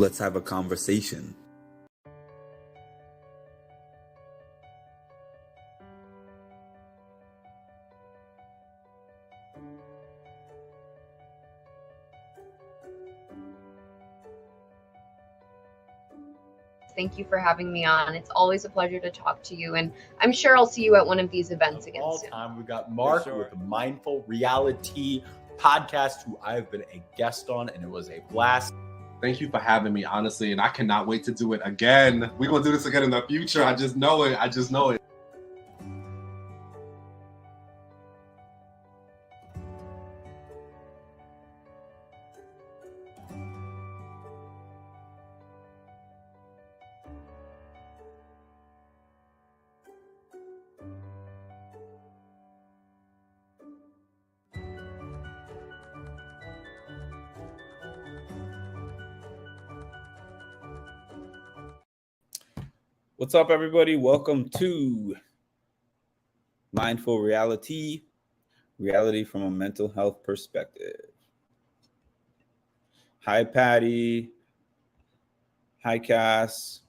Let's have a conversation. Thank you for having me on. It's always a pleasure to talk to you, and I'm sure I'll see you at one of these events again all soon. time, we got Mark with Mindful Reality Podcast, who I've been a guest on, and it was a blast. Thank you for having me, honestly, and I cannot wait to do it again. We're going to do this again in the future. I just know it. What's up, everybody? Welcome to Mindful Reality, reality from a mental health perspective. Hi, Patty. Hi, Cass.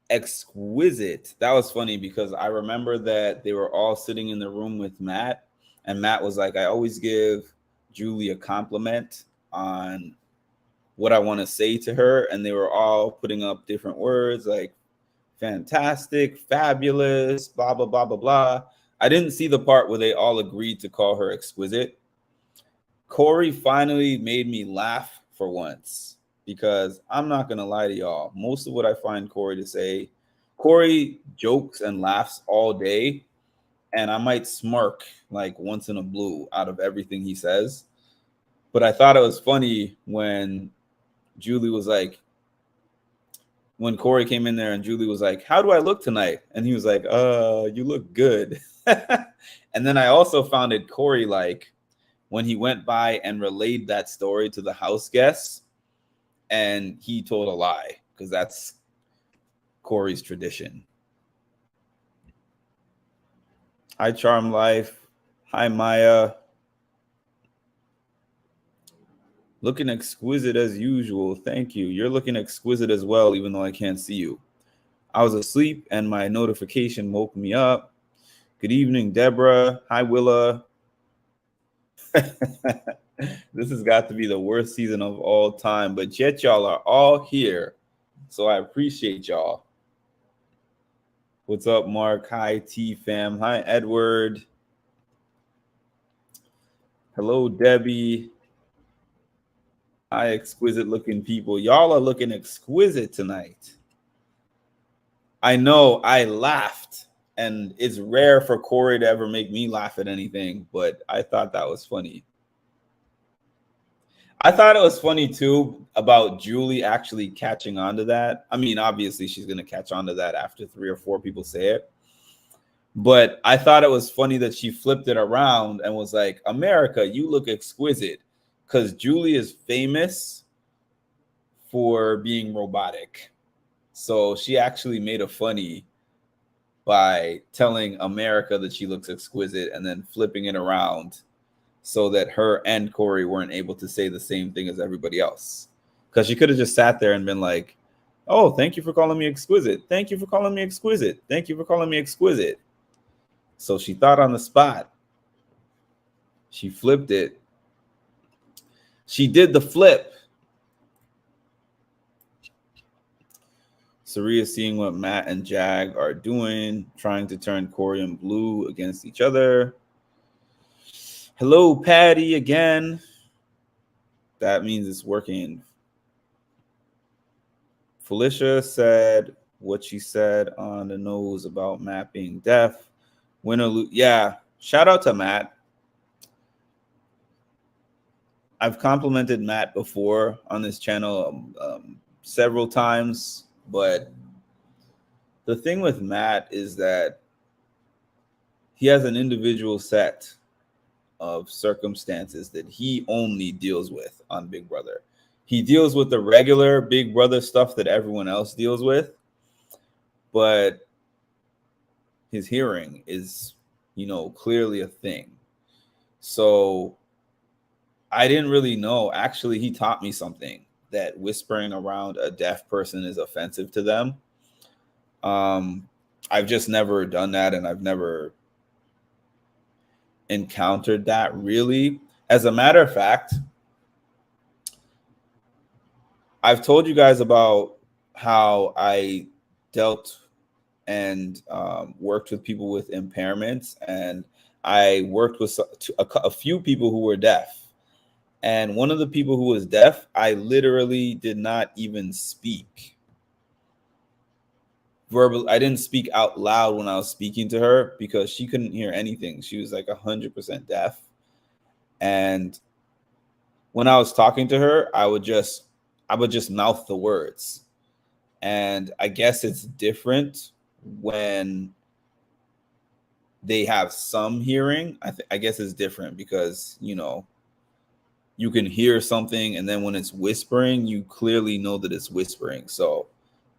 Exquisite. That was funny because I remember that they were all sitting in the room with Matt, and Matt was like, I always give Julie a compliment on what I want to say to her, and they were all putting up different words like fantastic, fabulous, blah, blah, blah, blah, blah. I didn't see the part where they all agreed to call her exquisite. Corey finally made me laugh for once, because I'm not going to lie to y'all. Most of what I find Corey to say, Corey jokes and laughs all day, and I might smirk like once in a blue out of everything he says. But I thought it was funny when Julie was like, when Corey came in there and Julie was like, how do I look tonight? And he was like, you look good. And then I also found it Corey, like, when he went by and relayed that story to the house guests, and he told a lie, because that's Corey's tradition. Hi, Charm Life. Hi, Maya. Looking exquisite as usual. Thank you. You're looking exquisite as well, even though I can't see you. I was asleep and my notification woke me up. Good evening, Deborah. Hi, Willa. This has got to be the worst season of all time, but yet y'all are all here. So I appreciate y'all. What's up, Mark? Hi, T-Fam. Hi, Edward. Hello, Debbie. Hi, exquisite looking people. Y'all are looking exquisite tonight. I know I laughed, and it's rare for Corey to ever make me laugh at anything, but I thought that was funny. I thought it was funny too about Julie actually catching on to that. I mean, obviously she's going to catch on to that after 3 or 4 people say it. But I thought it was funny that she flipped it around and was like, America, you look exquisite. Because Julie is famous for being robotic. So she actually made a funny by telling America that she looks exquisite and then flipping it around so that her and Corey weren't able to say the same thing as everybody else. Because she could have just sat there and been like, oh, thank you for calling me exquisite. Thank you for calling me exquisite. Thank you for calling me exquisite. So she thought on the spot. She flipped it. She did the flip. Saria seeing what Matt and Jag are doing, trying to turn Corey and Blue against each other. Hello, Patty, again. That means it's working. Felicia said what she said on the nose about Matt being deaf. Win or lose. Yeah, shout out to Matt. I've complimented Matt before on this channel several times, but the thing with Matt is that he has an individual set of circumstances that he only deals with on Big Brother. He deals with the regular Big Brother stuff that everyone else deals with, but his hearing is, clearly a thing. So I didn't really know. Actually, he taught me something that whispering around a deaf person is offensive to them. I've just never done that, and I've never encountered that really. As a matter of fact, I've told you guys about how I dealt and worked with people with impairments, and I worked with a few people who were deaf. And one of the people who was deaf, I literally did not even speak verbal. I didn't speak out loud when I was speaking to her because she couldn't hear anything. She was like 100% deaf. And when I was talking to her, I would just mouth the words. And I guess it's different when they have some hearing. I guess it's different because, you know, you can hear something, and then when it's whispering, you clearly know that it's whispering. So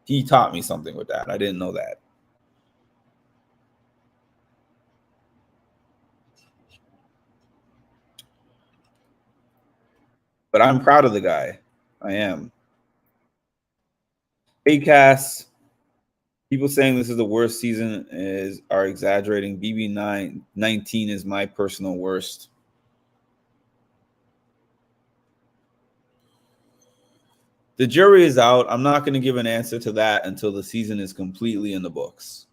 he taught me something with that. I didn't know that. But I'm proud of the guy. I am. Hey, Cass. People saying this is the worst season are exaggerating. BB19 is my personal worst. The jury is out. I'm not going to give an answer to that until the season is completely in the books.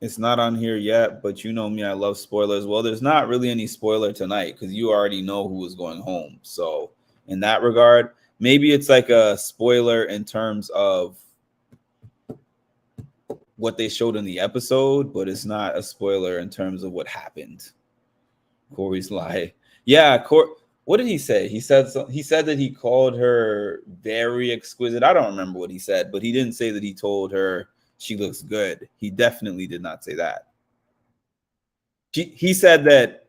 It's not on here yet, but you know me, I love spoilers. Well, there's not really any spoiler tonight because you already know who is going home. So in that regard, maybe it's like a spoiler in terms of what they showed in the episode, but it's not a spoiler in terms of what happened. Corey's lie. Yeah, what did he say? He said that he called her very exquisite. I don't remember what he said, but he didn't say that he told her she looks good. He definitely did not say that. He said that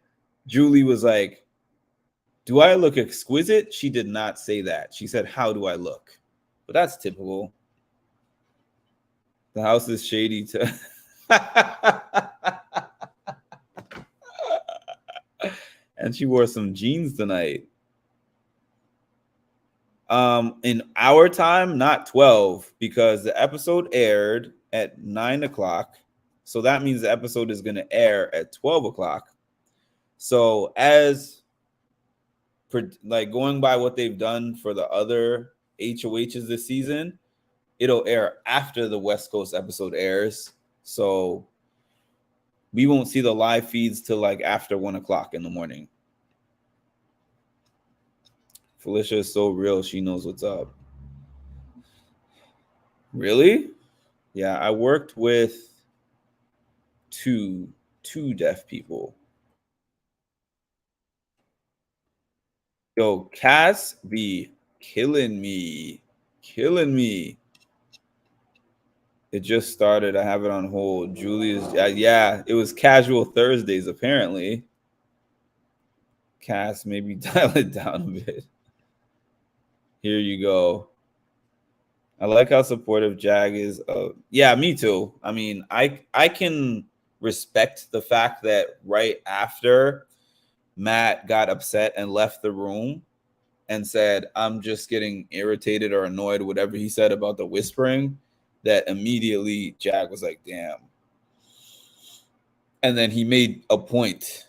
Julie was like, "Do I look exquisite?" She did not say that. She said, "How do I look?" But that's typical. The house is shady too. And she wore some jeans tonight. In our time, not 12, because the episode aired at 9 o'clock. So that means the episode is going to air at 12 o'clock. So like going by what they've done for the other HOHs this season, it'll air after the West Coast episode airs. So we won't see the live feeds till like after 1 o'clock in the morning. Felicia is so real. She knows what's up. Really? Yeah, I worked with two deaf people. Yo, Cass be killing me. It just started. I have it on hold. Julia's, yeah, it was casual Thursdays, apparently. Cass, maybe dial it down a bit. Here you go. I like how supportive Jag is. Yeah, me too. I mean, I can respect the fact that right after Matt got upset and left the room and said, "I'm just getting irritated or annoyed," whatever he said about the whispering, that immediately Jag was like, "Damn." And then he made a point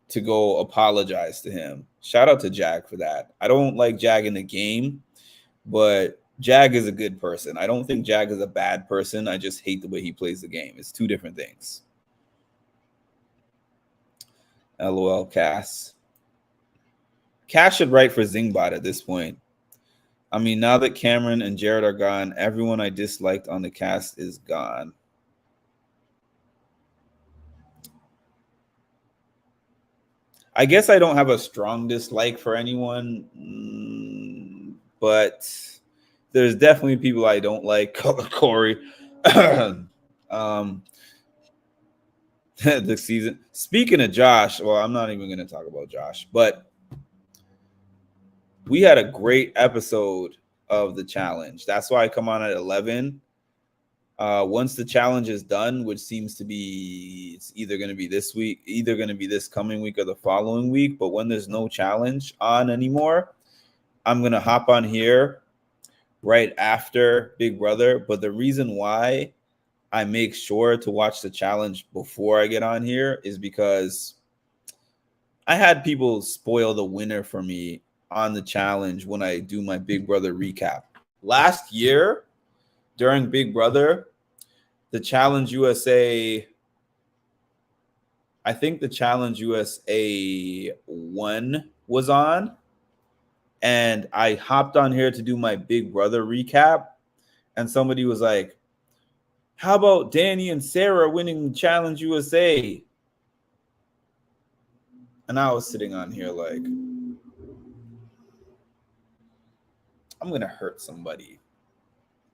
to go apologize to him. Shout out to Jag for that. I don't like Jag in the game, but Jag is a good person. I don't think Jag is a bad person. I just hate the way he plays the game. It's two different things. LOL, Cass. Cass should write for Zingbot at this point. I mean, now that Cameron and Jared are gone, everyone I disliked on the cast is gone. I guess I don't have a strong dislike for anyone, but there's definitely people I don't like. Corey. The season. Speaking of Josh, well, I'm not even going to talk about Josh, but we had a great episode of the challenge. That's why I come on at 11. Once the challenge is done, which seems to be, it's either going to be this week, either going to be this coming week or the following week. But when there's no challenge on anymore, I'm going to hop on here right after Big Brother. But the reason why I make sure to watch the challenge before I get on here is because I had people spoil the winner for me on the challenge when I do my Big Brother recap. Last year, during Big Brother, the Challenge USA, I think the Challenge USA 1 was on, and I hopped on here to do my Big Brother recap, and somebody was like, how about Danny and Sarah winning Challenge USA? And I was sitting on here like, I'm going to hurt somebody.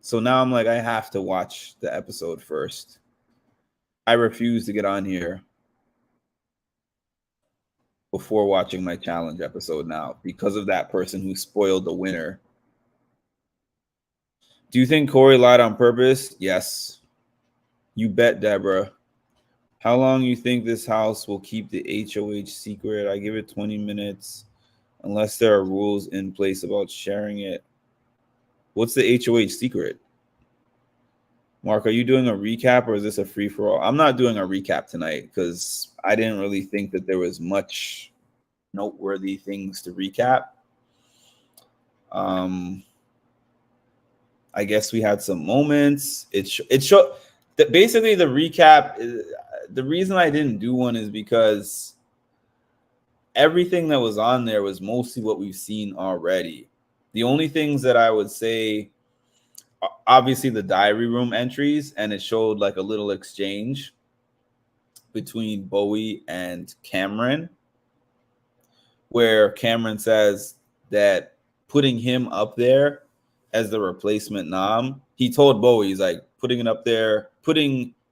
So now I'm like, I have to watch the episode first. I refuse to get on here before watching my challenge episode now because of that person who spoiled the winner. Do you think Corey lied on purpose? Yes. You bet, Deborah. How long you think this house will keep the HOH secret? I give it 20 minutes unless there are rules in place about sharing it. What's the HOH secret? Mark, are you doing a recap or is this a free-for-all? I'm not doing a recap tonight because I didn't really think that there was much noteworthy things to recap. I guess we had some moments. It showed that basically the recap. The reason I didn't do one is because everything that was on there was mostly what we've seen already. The only things that I would say, obviously the diary room entries, and it showed like a little exchange between Bowie and Cameron, where Cameron says that putting him up there as the replacement Nam, he told Bowie, he's like, putting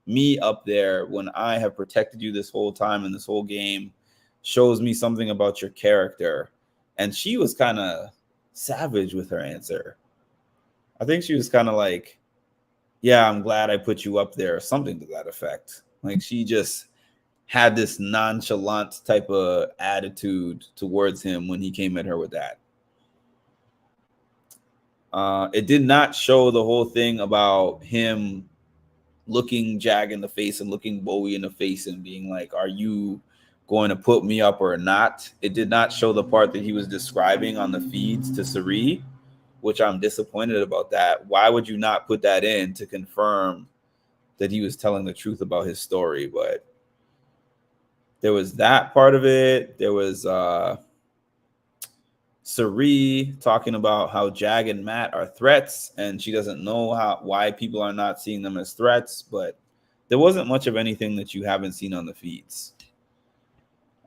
me up there when I have protected you this whole time in this whole game shows me something about your character. And she was kind of savage with her answer. I think she was kind of like, yeah, I'm glad I put you up there, or something to that effect. Like she just had this nonchalant type of attitude towards him when he came at her with that. It did not show the whole thing about him looking Jag in the face and looking Bowie in the face and being like, are you going to put me up or not? It did not show the part that he was describing on the feeds to Sari, which I'm disappointed about that. Why would you not put that in to confirm that he was telling the truth about his story? But there was that part of it. There was Sari talking about how Jag and Matt are threats, and she doesn't know why people are not seeing them as threats, but there wasn't much of anything that you haven't seen on the feeds.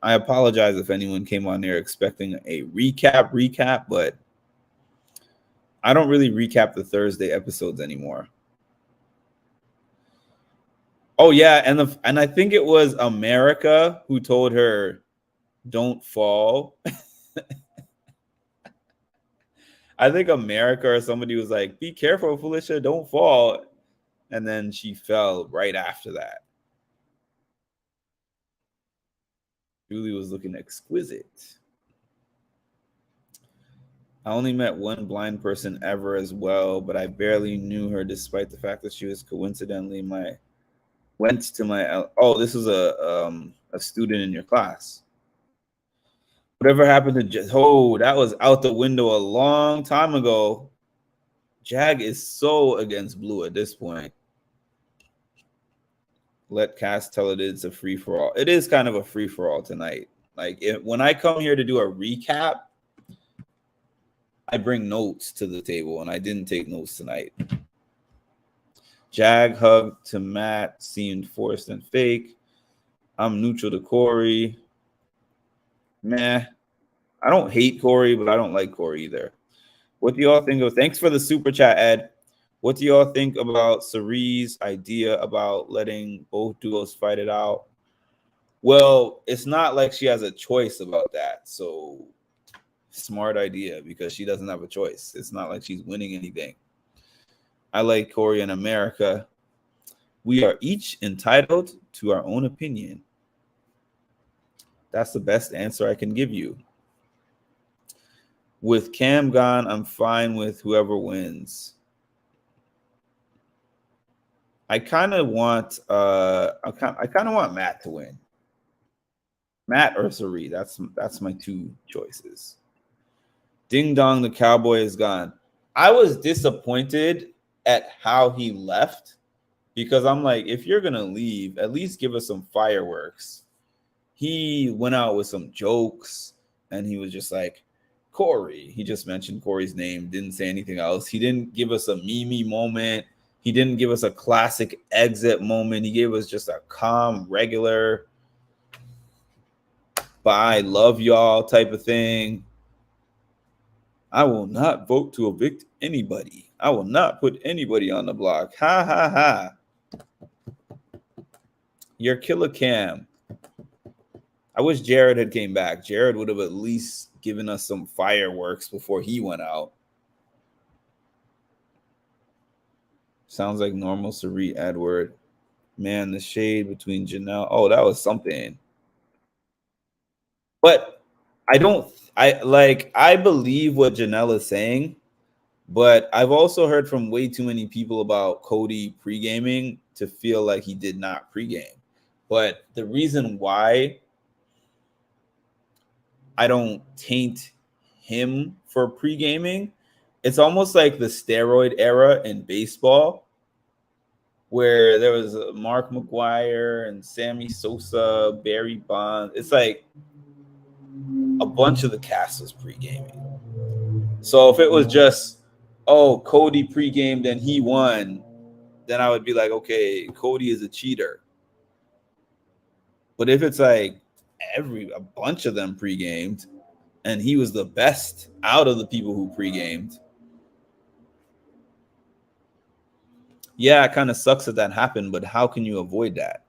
I apologize if anyone came on there expecting a recap, but I don't really recap the Thursday episodes anymore. Oh yeah, and I think it was America who told her, "Don't fall." I think America or somebody was like, "Be careful, Felicia, don't fall," and then she fell right after that. Julie was looking exquisite. I only met one blind person ever as well, but I barely knew her despite the fact that she was coincidentally this is a student in your class. Whatever happened to that was out the window a long time ago. Jag is so against Blue at this point. Let Cass tell it's a free-for-all. It is kind of a free-for-all tonight. Like when I come here to do a recap, I bring notes to the table, and I didn't take notes tonight. Jag hug to Matt seemed forced and fake. I'm neutral to Corey. Meh. I don't hate Corey, but I don't like Corey either. What do y'all think of? Thanks for the super chat, Ed. What do y'all think about Sari's idea about letting both duos fight it out? Well, it's not like she has a choice about that. So smart idea because she doesn't have a choice. It's not like she's winning anything. I like Corey and America. We are each entitled to our own opinion. That's the best answer I can give you. With Cam gone, I'm fine with whoever wins. I kind of want Matt to win. Matt or Sari. That's my two choices. Ding dong, the cowboy is gone. I was disappointed at how he left because I'm like, if you're gonna leave, at least give us some fireworks. He went out with some jokes and he was just like, Corey. He just mentioned Corey's name, didn't say anything else. He didn't give us a Mimi moment. He didn't give us a classic exit moment. He gave us just a calm, regular, bye, love y'all type of thing. I will not vote to evict anybody. I will not put anybody on the block. Ha, ha, ha. You're killer Cam. I wish Jared had came back. Jared would have at least given us some fireworks before he went out. Sounds like normal Sari Edward. Man, the shade between Janelle. Oh, that was something. But I believe what Janelle is saying, but I've also heard from way too many people about Cody pre-gaming to feel like he did not pre-game. But the reason why I don't taint him for pre-gaming, it's almost like the steroid era in baseball, where there was Mark McGwire and Sammy Sosa, Barry Bonds. It's like a bunch of the cast was pre-gaming. So if it was just, oh, Cody pre-gamed and he won, then I would be like, okay, Cody is a cheater. But if it's like a bunch of them pre-gamed and he was the best out of the people who pre-gamed, yeah, it kind of sucks that happened, but how can you avoid that?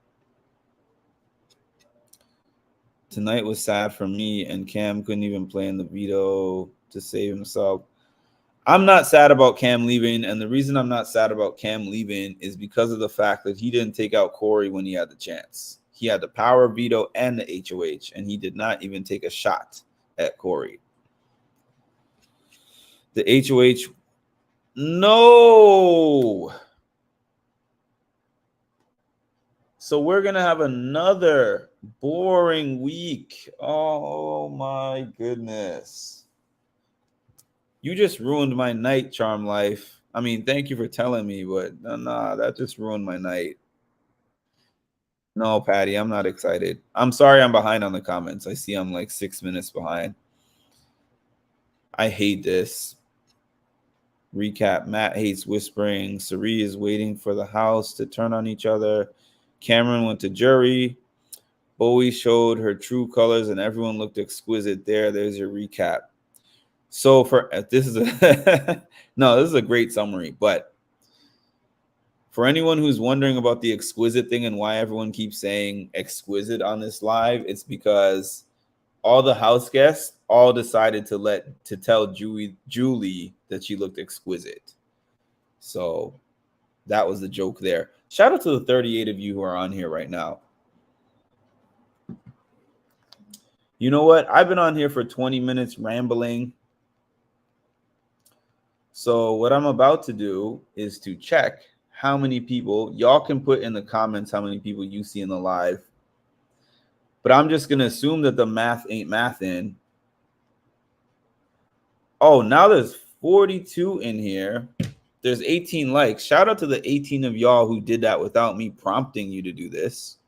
Tonight was sad for me, and Cam couldn't even play in the veto to save himself. I'm not sad about Cam leaving, and the reason I'm not sad about Cam leaving is because of the fact that he didn't take out Corey when he had the chance. He had the power veto and the HOH, and he did not even take a shot at Corey. The HOH, no. So we're going to have another boring week. Oh, my goodness. You just ruined my night, Charm Life. I mean, thank you for telling me, but nah, that just ruined my night. No, Patty, I'm not excited. I'm sorry I'm behind on the comments. I see I'm like 6 minutes behind. I hate this. Recap, Matt hates whispering. Sari is waiting for the house to turn on each other. Cameron went to jury. Bowie showed her true colors and everyone looked exquisite there. There's your recap. So for this is a great summary, but for anyone who's wondering about the exquisite thing and why everyone keeps saying exquisite on this live, it's because all the house guests all decided to tell Julie that she looked exquisite. So that was the joke there. Shout out to the 38 of you who are on here right now. You know what? I've been on here for 20 minutes rambling. So what I'm about to do is to check how many people, y'all can put in the comments how many people you see in the live. But I'm just going to assume that the math ain't mathing. Oh, now there's 42 in here. There's 18 likes. Shout out to the 18 of y'all who did that without me prompting you to do this.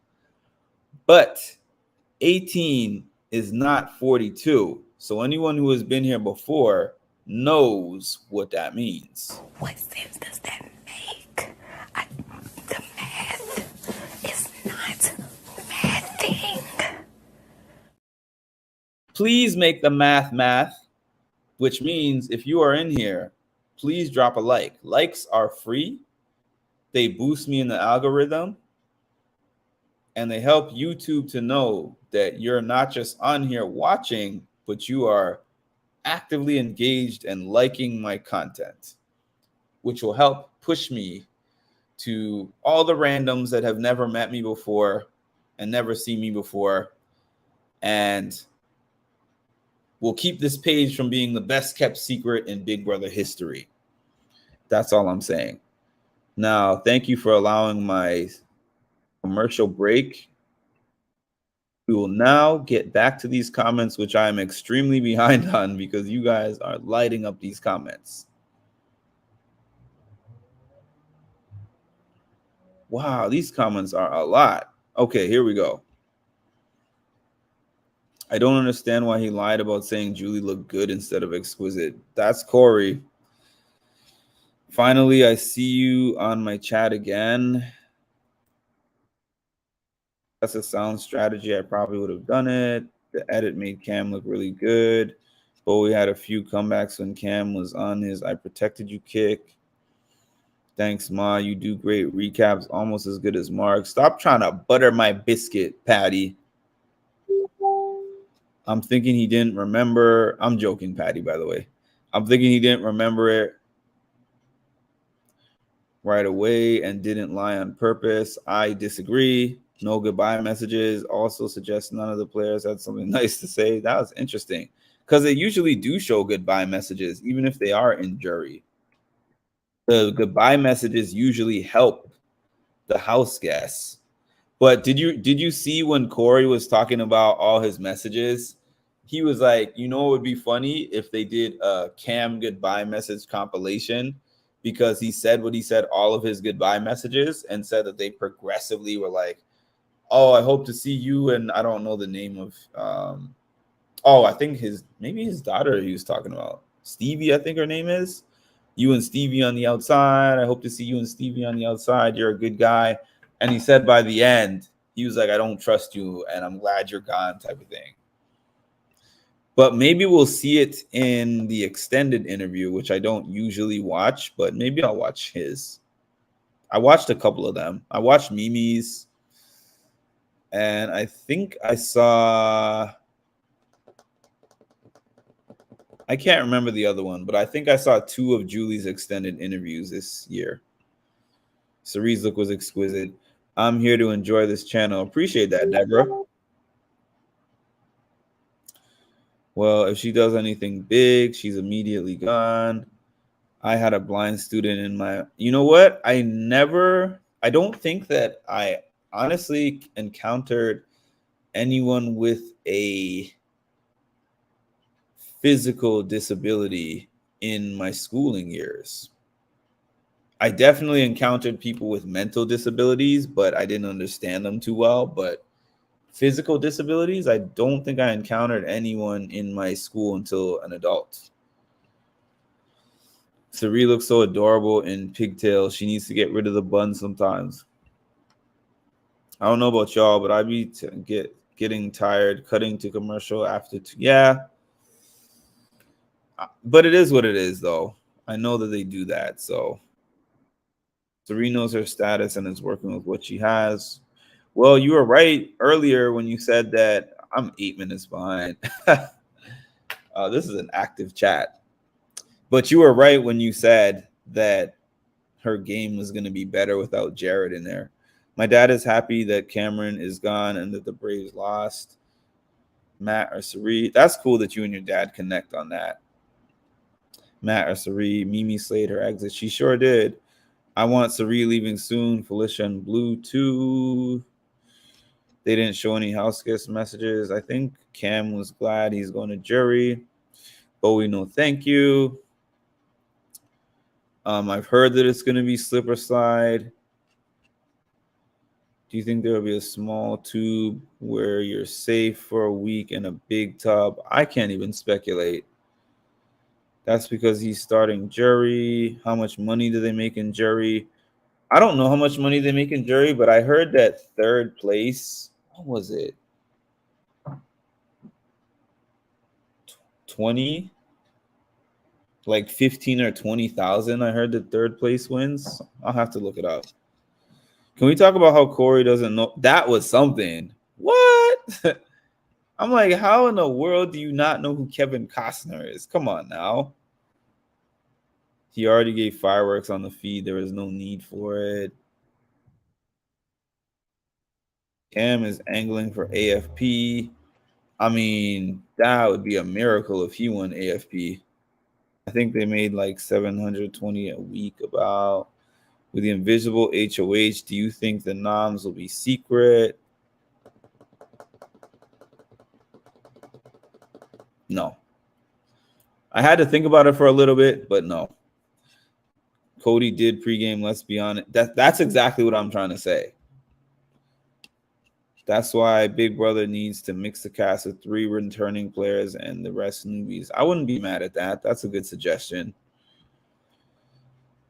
But 18 is not 42. So anyone who has been here before knows what that means. What sense does that make? The math is not mathing. Please make the math, which means if you are in here, please drop a like. Likes are free. They boost me in the algorithm. And they help YouTube to know that you're not just on here watching, but you are actively engaged and liking my content, which will help push me to all the randoms that have never met me before and never seen me before. And we'll keep this page from being the best kept secret in Big Brother history. That's all I'm saying. Now, thank you for allowing my commercial break. We will now get back to these comments, which I am extremely behind on because you guys are lighting up these comments. Wow, these comments are a lot. Okay, here we go. I don't understand why he lied about saying Julie looked good instead of exquisite. That's Corey. Finally, I see you on my chat again. That's a sound strategy. I probably would have done it. The edit made Cam look really good. But we had a few comebacks when Cam was on his I protected you kick. Thanks, Ma. You do great recaps, almost as good as Mark. Stop trying to butter my biscuit, Patty. I'm thinking he didn't remember. I'm joking, Patty, by the way. I'm thinking he didn't remember it right away and didn't lie on purpose. I disagree. No goodbye messages. Also suggests none of the players had something nice to say. That was interesting because they usually do show goodbye messages, even if they are in jury. The goodbye messages usually help the house guests. But did you see when Corey was talking about all his messages? He was like, you know, it would be funny if they did a Cam goodbye message compilation, because he said what he said, all of his goodbye messages, and said that they progressively were like, oh, I hope to see you. And I don't know the name of, I think maybe his daughter he was talking about. Stevie, I think her name is. You and Stevie on the outside. I hope to see you and Stevie on the outside. You're a good guy. And he said by the end, he was like, I don't trust you and I'm glad you're gone type of thing. But maybe we'll see it in the extended interview, which I don't usually watch, but maybe I'll watch his. I watched a couple of them. I watched Mimi's, and I think I saw, I can't remember the other one, but I think I saw 2 of Julie's extended interviews this year. Cerie's look was exquisite. I'm here to enjoy this channel. Appreciate that, Deborah. Well, if she does anything big, she's immediately gone. I had a blind student in my, you know what? I don't think that I honestly encountered anyone with a physical disability in my schooling years. I definitely encountered people with mental disabilities, but I didn't understand them too well. But physical disabilities, I don't think I encountered anyone in my school until an adult. Cerie looks so adorable in pigtails. She needs to get rid of the bun sometimes. I don't know about y'all, but I'd be getting tired cutting to commercial after yeah. But it is what it is, though. I know that they do that, so Cerie knows her status and is working with what she has. Well, you were right earlier when you said that I'm 8 minutes behind. This is an active chat. But you were right when you said that her game was going to be better without Jared in there. My dad is happy that Cameron is gone and that the Braves lost. Matt or Cerie. That's cool that you and your dad connect on that. Matt or Cerie. Mimi slayed her exit. She sure did. I want Cerie leaving soon. Felicia and Blue too. They didn't show any house guest messages. I think Cam was glad he's going to jury. Bowie, no thank you. I've heard that it's going to be slip or slide. Do you think there will be a small tube where you're safe for a week in a big tub? I can't even speculate. That's because he's starting jury. How much money do they make in jury? I don't know how much money they make in jury, but I heard that third place, what was it? 20? Like 15 or 20,000. I heard that third place wins. I'll have to look it up. Can we talk about how Corey doesn't know? That was something. What? I'm like, how in the world do you not know who Kevin Costner is? Come on now. He already gave fireworks on the feed. There was no need for it. Cam is angling for AFP. I mean, that would be a miracle if he won AFP. I think they made like 720 a week about. With the invisible HOH, do you think the noms will be secret? No. I had to think about it for a little bit, but no. Cody did pregame, let's be honest. That's exactly what I'm trying to say. That's why Big Brother needs to mix the cast of 3 returning players and the rest newbies. I wouldn't be mad at that. That's a good suggestion.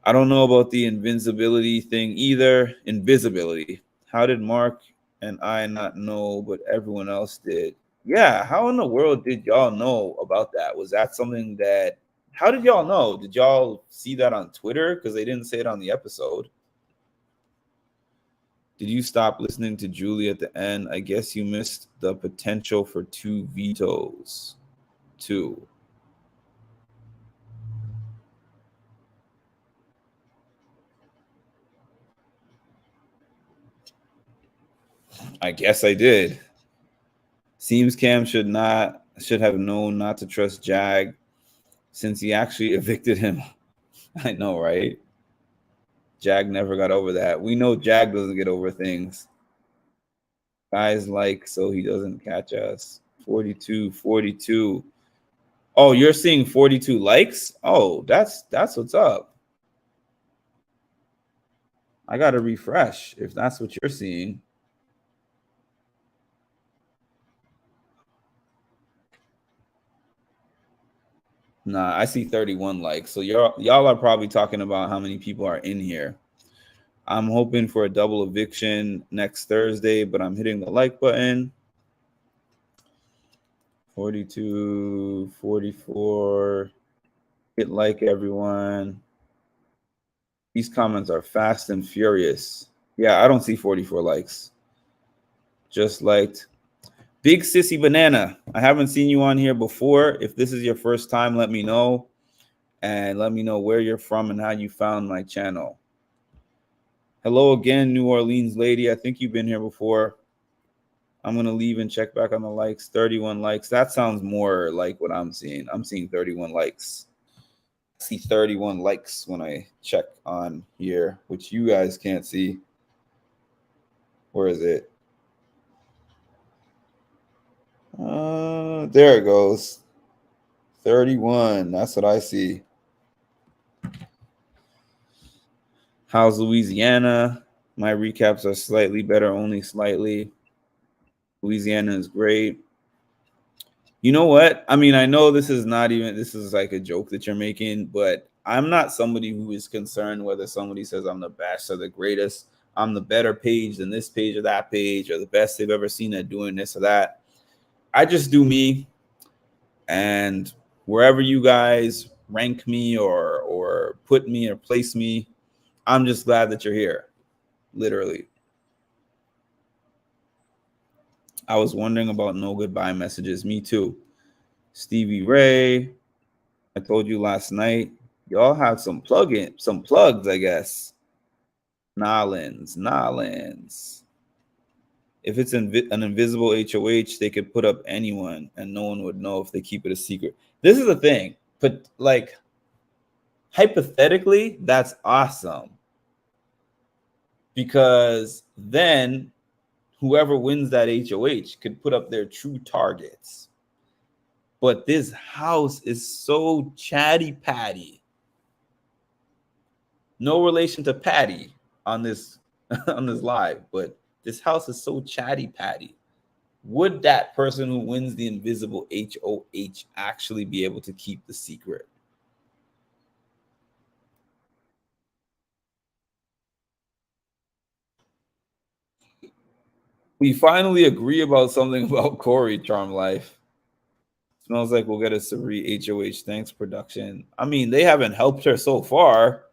I don't know about the invincibility thing either. Invisibility. How did Mark and I not know, but everyone else did? Yeah, how in the world did y'all know about that? Was that something that, how did y'all know? Did y'all see that on Twitter? Because they didn't say it on the episode. Did you stop listening to Julie at the end? I guess you missed the potential for 2 vetoes. 2. I guess I did. Seems Cam should have known not to trust Jag since he actually evicted him. I know, right? Jag never got over that. We know Jag doesn't get over things. Guys like so he doesn't catch us. 42. Oh, you're seeing 42 likes? Oh, that's what's up. I gotta refresh if that's what you're seeing. Nah, I see 31 likes. So y'all are probably talking about how many people are in here. I'm hoping for a double eviction next Thursday, but I'm hitting the like button. 42, 44. Hit like, everyone. These comments are fast and furious. Yeah, I don't see 44 likes. Just liked. Big Sissy Banana. I haven't seen you on here before. If this is your first time, let me know. And let me know where you're from and how you found my channel. Hello again, New Orleans lady. I think you've been here before. I'm going to leave and check back on the likes. 31 likes. That sounds more like what I'm seeing. I'm seeing 31 likes. I see 31 likes when I check on here, which you guys can't see. Where is it? There it goes. 31. That's what I see. How's Louisiana? My recaps are slightly better, only slightly. Louisiana is great. You know what? I mean, I know this is like a joke that you're making, but I'm not somebody who is concerned whether somebody says I'm the best or the greatest. I'm the better page than this page or that page, or the best they've ever seen at doing this or that. I just do me. And wherever you guys rank me or put me or place me, I'm just glad that you're here. Literally. I was wondering about no goodbye messages. Me too. Stevie Ray. I told you last night. Y'all have some plugs, I guess. Nolans. If it's an invisible HOH, they could put up anyone and no one would know if they keep it a secret. This is the thing. But like, hypothetically, that's awesome. Because then whoever wins that HOH could put up their true targets. But this house is so chatty patty. No relation to Patty on this live, but this house is so chatty patty. Would that person who wins the invisible HOH actually be able to keep the secret? We finally agree about something about Corey, Charm Life. Smells like we'll get a Sari HOH. Thanks, production. I mean, they haven't helped her so far.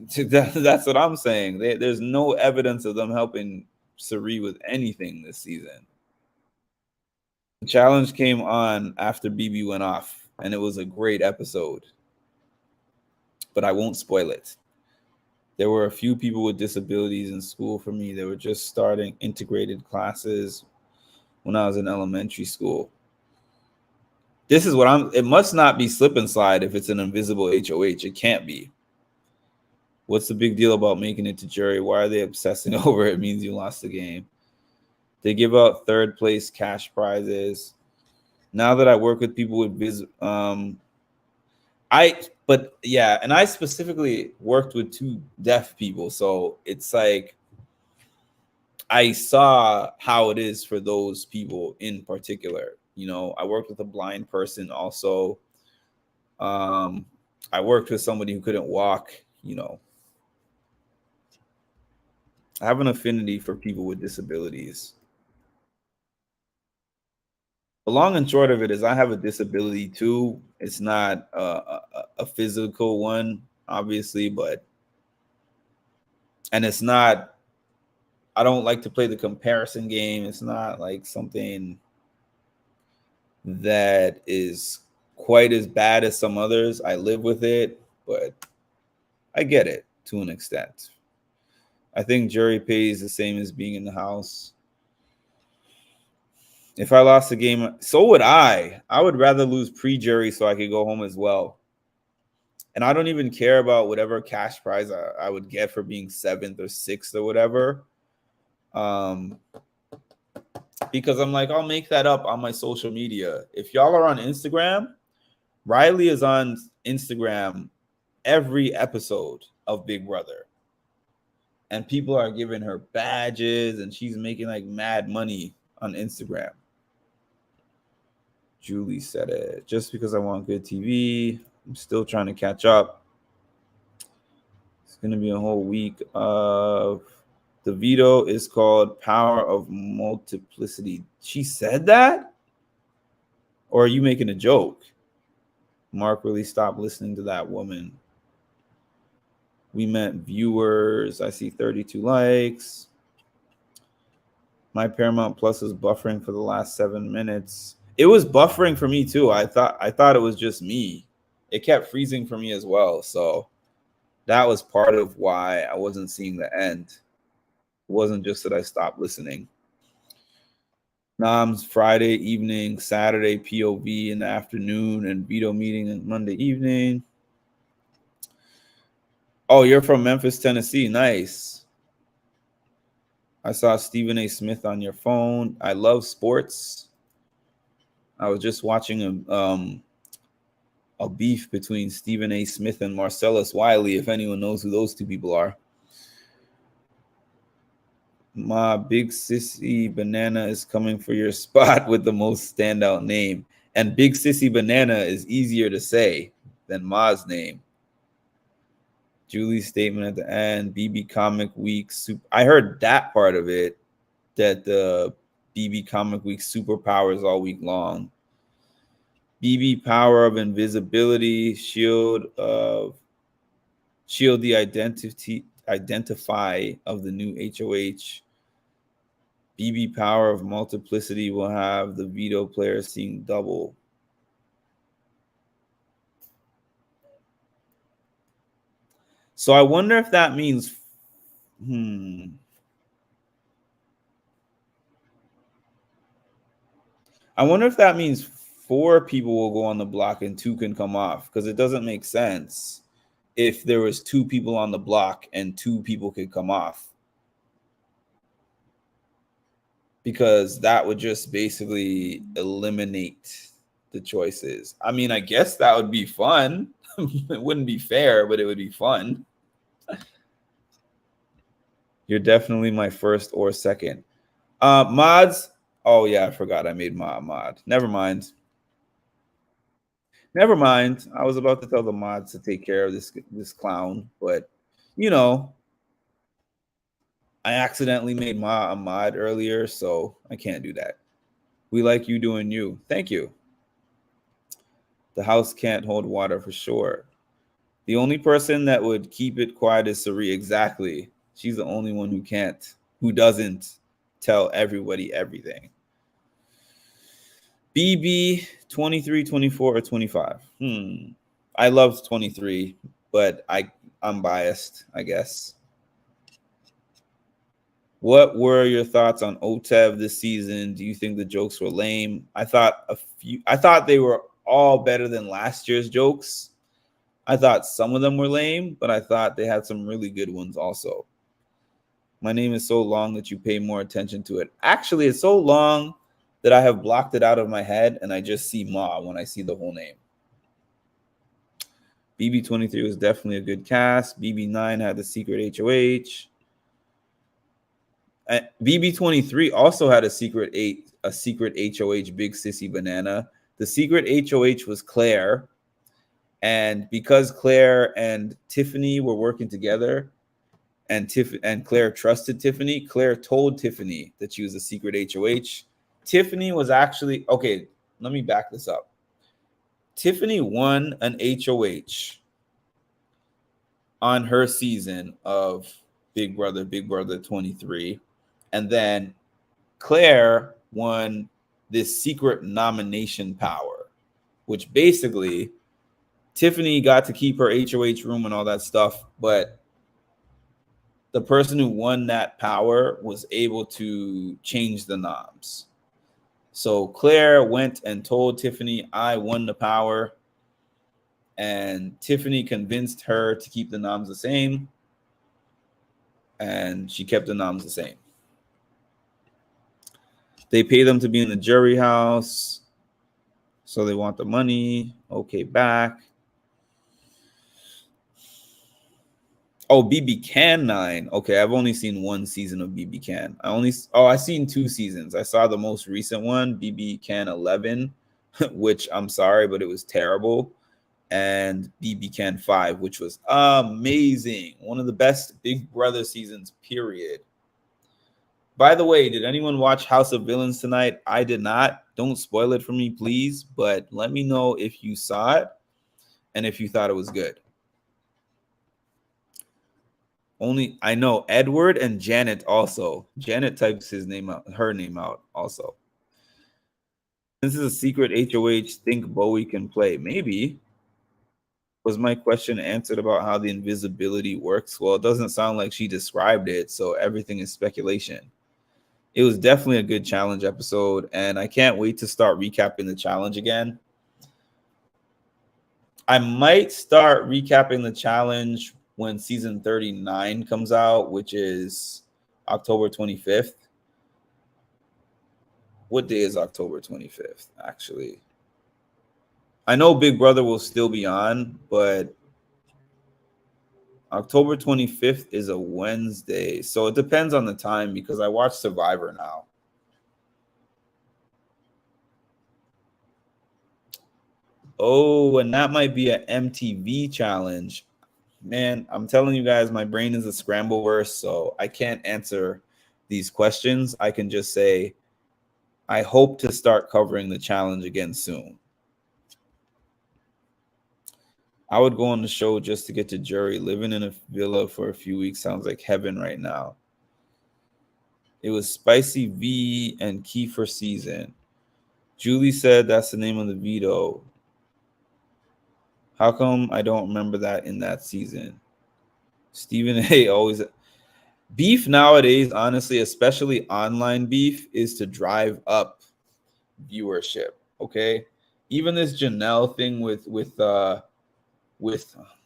That's what I'm saying. There's no evidence of them helping Sari with anything this season. The challenge came on after BB went off, and it was a great episode. But I won't spoil it. There were a few people with disabilities in school for me. They were just starting integrated classes when I was in elementary school. This is what it must not be slip and slide if it's an invisible HOH. It can't be. What's the big deal about making it to jury? Why are they obsessing over it? It means you lost the game. They give out third place cash prizes. Now that I work with people with I specifically worked with 2 deaf people, so it's like I saw how it is for those people in particular. I worked with a blind person also. I worked with somebody who couldn't walk. I have an affinity for people with disabilities. The long and short of it is I have a disability too. It's not a physical one, obviously, and it's not, I don't like to play the comparison game. It's not like something that is quite as bad as some others. I live with it, but I get it to an extent. I think jury pay is the same as being in the house. If I lost the game, so would I. I would rather lose pre-jury so I could go home as well. And I don't even care about whatever cash prize I would get for being 7th or 6th or whatever. Because I'm like, I'll make that up on my social media. If y'all are on Instagram, Riley is on Instagram every episode of Big Brother. And people are giving her badges and she's making like mad money on Instagram. Julie said it. Just because I want good TV, I'm still trying to catch up. It's going to be a whole week of the veto is called Power of Multiplicity. She said that? Or are you making a joke? Mark really stopped listening to that woman. We met viewers. I see 32 likes. My Paramount Plus is buffering for the last 7 minutes. It was buffering for me too. I thought it was just me. It kept freezing for me as well. So that was part of why I wasn't seeing the end. It wasn't just that I stopped listening. Noms Friday evening, Saturday POV in the afternoon, and veto meeting on Monday evening. Oh, you're from Memphis, Tennessee. Nice. I saw Stephen A. Smith on your phone. I love sports. I was just watching a beef between Stephen A. Smith and Marcellus Wiley, if anyone knows who those 2 people are. My Big Sissy Banana is coming for your spot with the most standout name. And Big Sissy Banana is easier to say than Ma's name. Julie's statement at the end, BB Comic Week. I heard that part of it, that the BB Comic Week superpowers all week long. BB power of invisibility, shield the identify of the new HOH. BB power of multiplicity will have the veto player seeing double. So I wonder if that means I wonder if that means 4 people will go on the block and 2 can come off, because it doesn't make sense if there was 2 people on the block and 2 people could come off, because that would just basically eliminate the choices. I mean, I guess that would be fun. It wouldn't be fair, but it would be fun. You're definitely my first or second. Mods. Oh yeah, I forgot I made my mod. Never mind. I was about to tell the mods to take care of this clown, but I accidentally made a mod earlier, so I can't do that. We like you doing you. Thank you. The house can't hold water for sure. The only person that would keep it quiet is Sari. Exactly. She's the only one who doesn't tell everybody everything. BB 23, 24, or 25. I loved 23. but I'm biased, I guess. What were your thoughts on OTEV this season? Do you think the jokes were lame? I thought they were all better than last year's jokes. I thought some of them were lame, but I thought they had some really good ones also. My name is so long that you pay more attention to it. Actually, it's so long that I have blocked it out of my head and I just see Ma when I see the whole name. BB23 was definitely a good cast. BB9 had the secret HOH. BB23 also had a secret HOH, Big Sissy Banana. The secret HOH was Claire. And because Claire and Tiffany were working together, and Claire trusted Tiffany, Claire told Tiffany that she was a secret HOH. Tiffany was actually, okay, let me back this up. Tiffany won an HOH on her season of Big Brother 23. And then Claire won this secret nomination power, which basically Tiffany got to keep her HOH room and all that stuff, but the person who won that power was able to change the noms. So Claire went and told Tiffany, I won the power. And Tiffany convinced her to keep the noms the same. And she kept the noms the same. They pay them to be in the jury house. So they want the money. Okay, back. Oh, BB Can 9. Okay, I've only seen one season of BB Can. I've seen 2 seasons. I saw the most recent one, BB Can 11, which I'm sorry, but it was terrible. And BB Can 5, which was amazing. One of the best Big Brother seasons, period. By the way, did anyone watch House of Villains tonight? I did not. Don't spoil it for me, please. But let me know if you saw it and if you thought it was good. Only I know Edward and Janet also. Janet types her name out also. This is a secret HOH. Think Bowie can play. Maybe. Was my question answered about how the invisibility works? Well, it doesn't sound like she described it, so everything is speculation. It was definitely a good challenge episode, and I can't wait to start recapping the challenge again. I might start recapping the challenge when season 39 comes out, which is October 25th. What day is October 25th, actually? I know Big Brother will still be on, but October 25th is a Wednesday. So it depends on the time because I watch Survivor now. Oh, and that might be an MTV challenge. Man, I'm telling you guys, my brain is a scrambleverse, so I can't answer these questions. I can just say, I hope to start covering the challenge again soon. I would go on the show just to get to jury. Living in a villa for a few weeks sounds like heaven right now. It was Spicy V and Kiefer season. Julie said that's the name of the veto. How come I don't remember that in that season? Stephen A. always... Beef nowadays, honestly, especially online beef, is to drive up viewership, okay? Even this Janelle thing with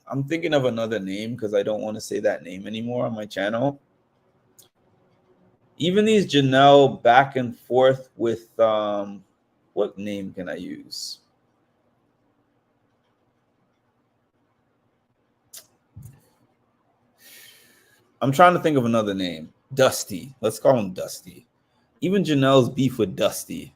I'm thinking of another name because I don't want to say that name anymore on my channel. Even these Janelle back and forth with what name can I use? I'm trying to think of another name. Dusty. Let's call him Dusty. Even Janelle's beef with Dusty.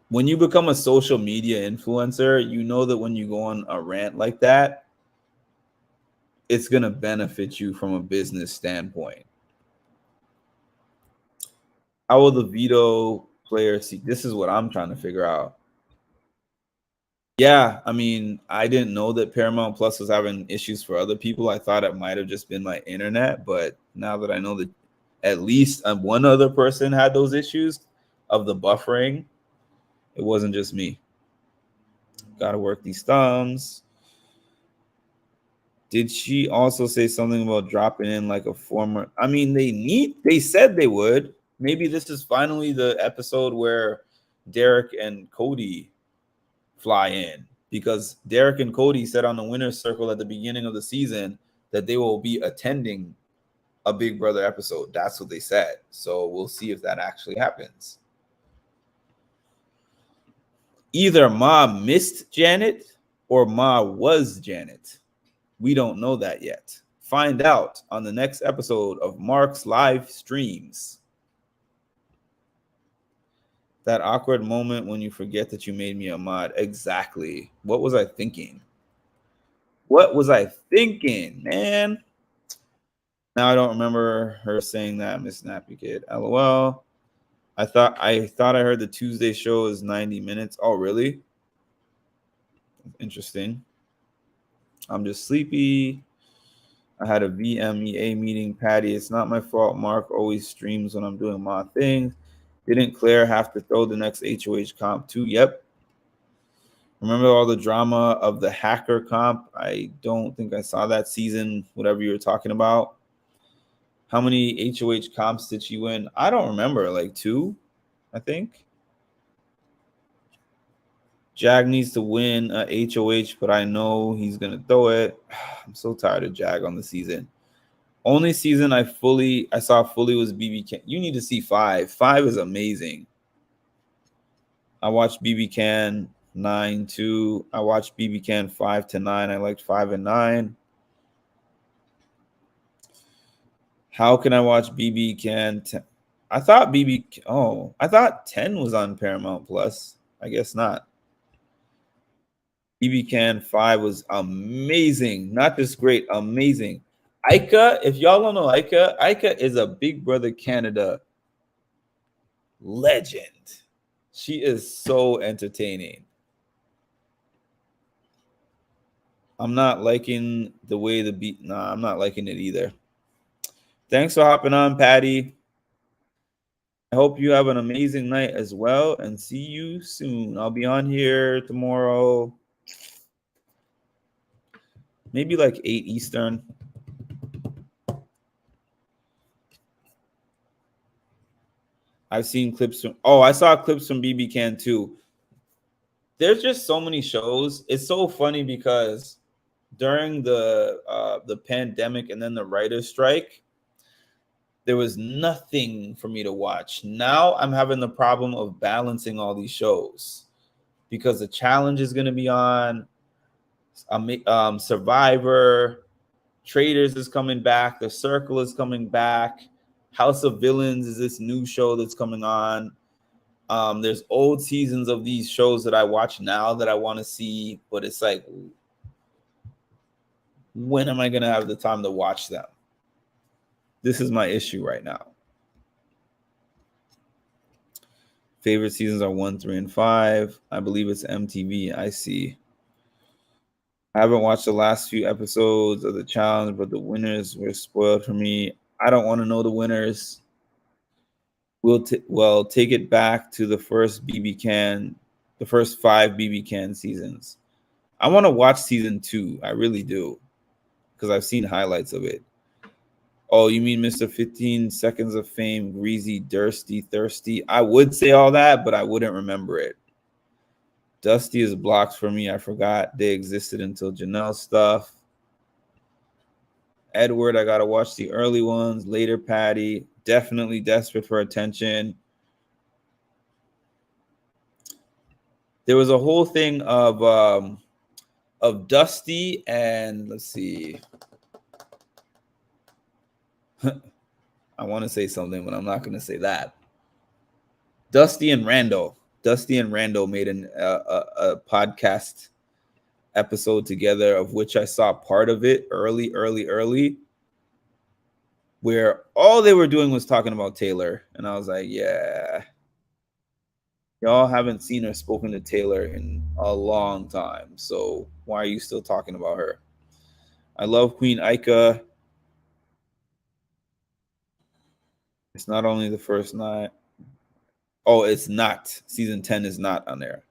When you become a social media influencer, you know that when you go on a rant like that, it's going to benefit you from a business standpoint. How will the veto player see? This is what I'm trying to figure out. Yeah, I mean, I didn't know that Paramount Plus was having issues for other people. I thought it might have just been my internet, but now that I know that at least one other person had those issues of the buffering, it wasn't just me. Gotta work these thumbs. Did she also say something about dropping in like a former? I mean, they said they would. Maybe this is finally the episode where Derek and Cody fly in, because Derek and Cody said on the winner's circle at the beginning of the season that they will be attending a Big Brother episode. That's what they said. So we'll see if that actually happens. Either Ma missed Janet or Ma was Janet. We don't know that yet. Find out on the next episode of Mark's live streams. That awkward moment when you forget that you made me a mod. Exactly. What was I thinking? What was I thinking, man? Now I don't remember her saying that, Miss Snappy Kid. LOL. I thought I heard the Tuesday show is 90 minutes. Oh, really? Interesting. I'm just sleepy. I had a VMEA meeting, Patty. It's not my fault. Mark always streams when I'm doing my things. Didn't Claire have to throw the next HOH comp too? Yep. Remember all the drama of the hacker comp? I don't think I saw that season, whatever you were talking about. How many HOH comps did she win? I don't remember, like 2, I think. Jag needs to win a HOH, but I know he's going to throw it. I'm so tired of Jag on the season. Only season I saw fully was BB Can. You need to see 5. 5 is amazing. I watched BB Can 9 2. I watched BB Can 5 to 9. I liked 5 and 9. How can I watch BB Can 10? I thought I thought 10 was on Paramount Plus. I guess not. BB Can 5 was amazing. Not just great, amazing. Ika, if y'all don't know Ika is a Big Brother Canada legend. She is so entertaining. I'm not liking the way the beat. Nah, I'm not liking it either. Thanks for hopping on, Patty. I hope you have an amazing night as well, and see you soon. I'll be on here tomorrow, maybe like 8 Eastern. I've seen clips from. Oh, I saw clips from BB Can too. There's just so many shows. It's so funny because during the pandemic and then the writer's strike, there was nothing for me to watch. Now I'm having the problem of balancing all these shows because the challenge is going to be on. Survivor, Traders is coming back. The Circle is coming back. House of Villains is this new show that's coming on. There's old seasons of these shows that I watch now that I want to see, but it's like, when am I going to have the time to watch them? This is my issue right now. Favorite seasons are 1, 3, and 5. I believe it's MTV. I see. I haven't watched the last few episodes of the challenge, but the winners were spoiled for me. I don't want to know the winners. We'll take it back to the first BB Can, the first 5 BB Can seasons. I want to watch season 2. I really do, because I've seen highlights of it. Oh, you mean Mr. 15 Seconds of Fame, Greasy, Thirsty. I would say all that, but I wouldn't remember it. Dusty is blocked for me. I forgot they existed until Janelle stuff. Edward, I got to watch the early ones. Later, Patty. Definitely Desperate for Attention. There was a whole thing of Dusty and, let's see. I want to say something, but I'm not going to say that. Dusty and Randall made a podcast episode together, of which I saw part of it early, where all they were doing was talking about Taylor. And I was like, yeah, y'all haven't seen or spoken to Taylor in a long time. So why are you still talking about her? I love Queen Ika. It's not only the first 9. Oh, it's not. Season 10 is not on there.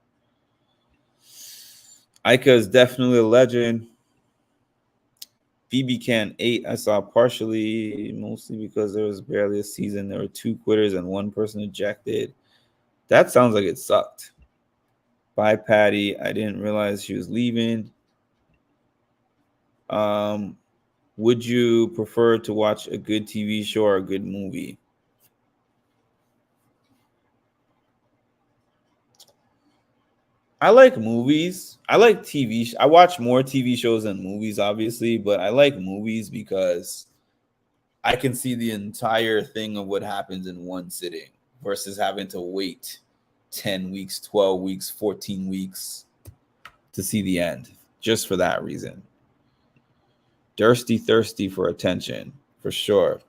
Aika is definitely a legend. BB Can 8, I saw partially, mostly because there was barely a season. There were 2 quitters and 1 person ejected. That sounds like it sucked. Bye, Patty. I didn't realize she was leaving. Would you prefer to watch a good TV show or a good movie? I like movies. I like TV. I watch more TV shows than movies, obviously, but I like movies because I can see the entire thing of what happens in one sitting versus having to wait 10 weeks, 12 weeks, 14 weeks to see the end, just for that reason. Thirsty for attention, for sure.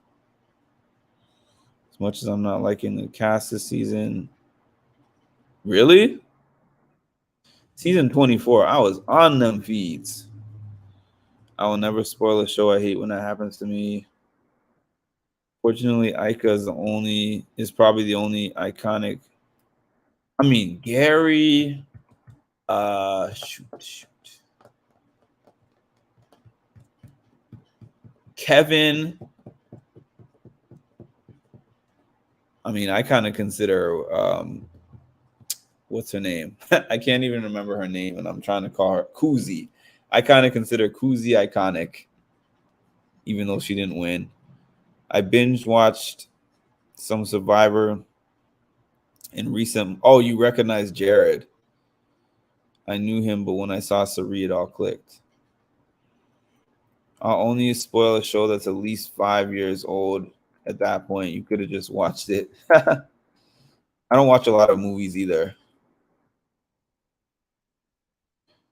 As much as I'm not liking the cast this season. Really? Season 24, I was on them feeds. I will never spoil a show. I hate when that happens to me. Fortunately, Aika is probably the only iconic. I mean, Gary. Shoot. Kevin. I mean, I kind of consider what's her name? I can't even remember her name, and I'm trying to call her Kuzi. I kind of consider Kuzi iconic, even though she didn't win. I binge watched some Survivor in recent. Oh, you recognize Jared? I knew him, but when I saw Sari, it all clicked. I'll only spoil a show that's at least 5 years old. At that point, you could have just watched it. I don't watch a lot of movies either.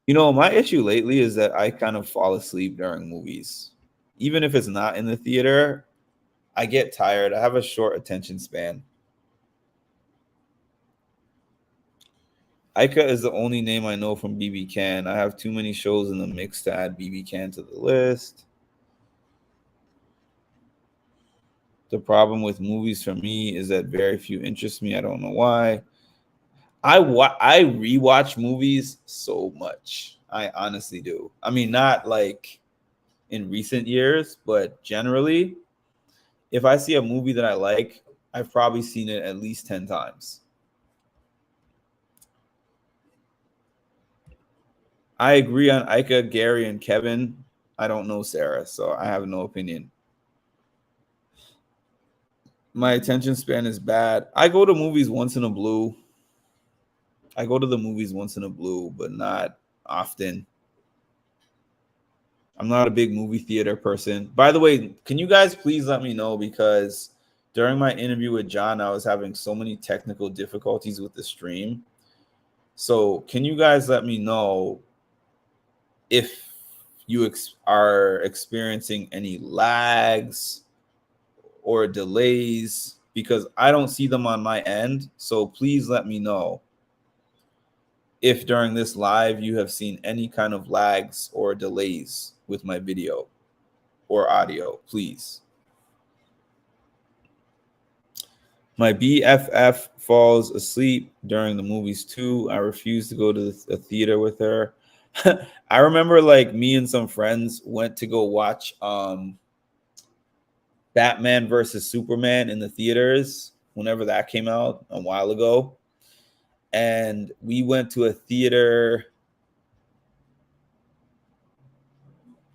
You know, my issue lately is that I kind of fall asleep during movies. Even if it's not in the theater, I get tired. I have a short attention span. Aika is the only name I know from BB Can. I have too many shows in the mix to add BB Can to the list. The problem with movies for me is that very few interest me. I don't know why. I rewatch movies so much. I honestly do. I mean, not like in recent years, but generally, if I see a movie that I like, I've probably seen it at least 10 times. I agree on Aika, Gary, and Kevin. I don't know Sarah, so I have no opinion. My attention span is bad. I go to movies once in a blue. I go to the movies once in a blue, but not often. I'm not a big movie theater person. By the way, can you guys please let me know, because during my interview with John, I was having so many technical difficulties with the stream. So can you guys let me know if you are experiencing any lags or delays, because I don't see them on my end. So please let me know if during this live you have seen any kind of lags or delays with my video or audio, please. My BFF falls asleep during the movies too. I refuse to go to the theater with her. I remember like me and some friends went to go watch Batman versus Superman in the theaters whenever that came out a while ago. And we went to a theater.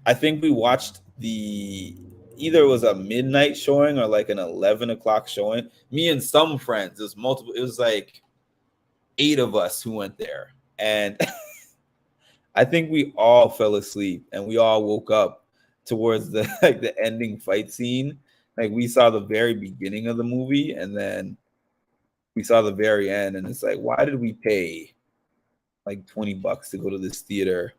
I think we watched either it was a midnight showing or like an 11 o'clock showing. Me and some friends, it was multiple. It was like 8 of us who went there. And I think we all fell asleep and we all woke up towards the like the ending fight scene. Like we saw the very beginning of the movie and then we saw the very end, and it's like, why did we pay like $20 to go to this theater?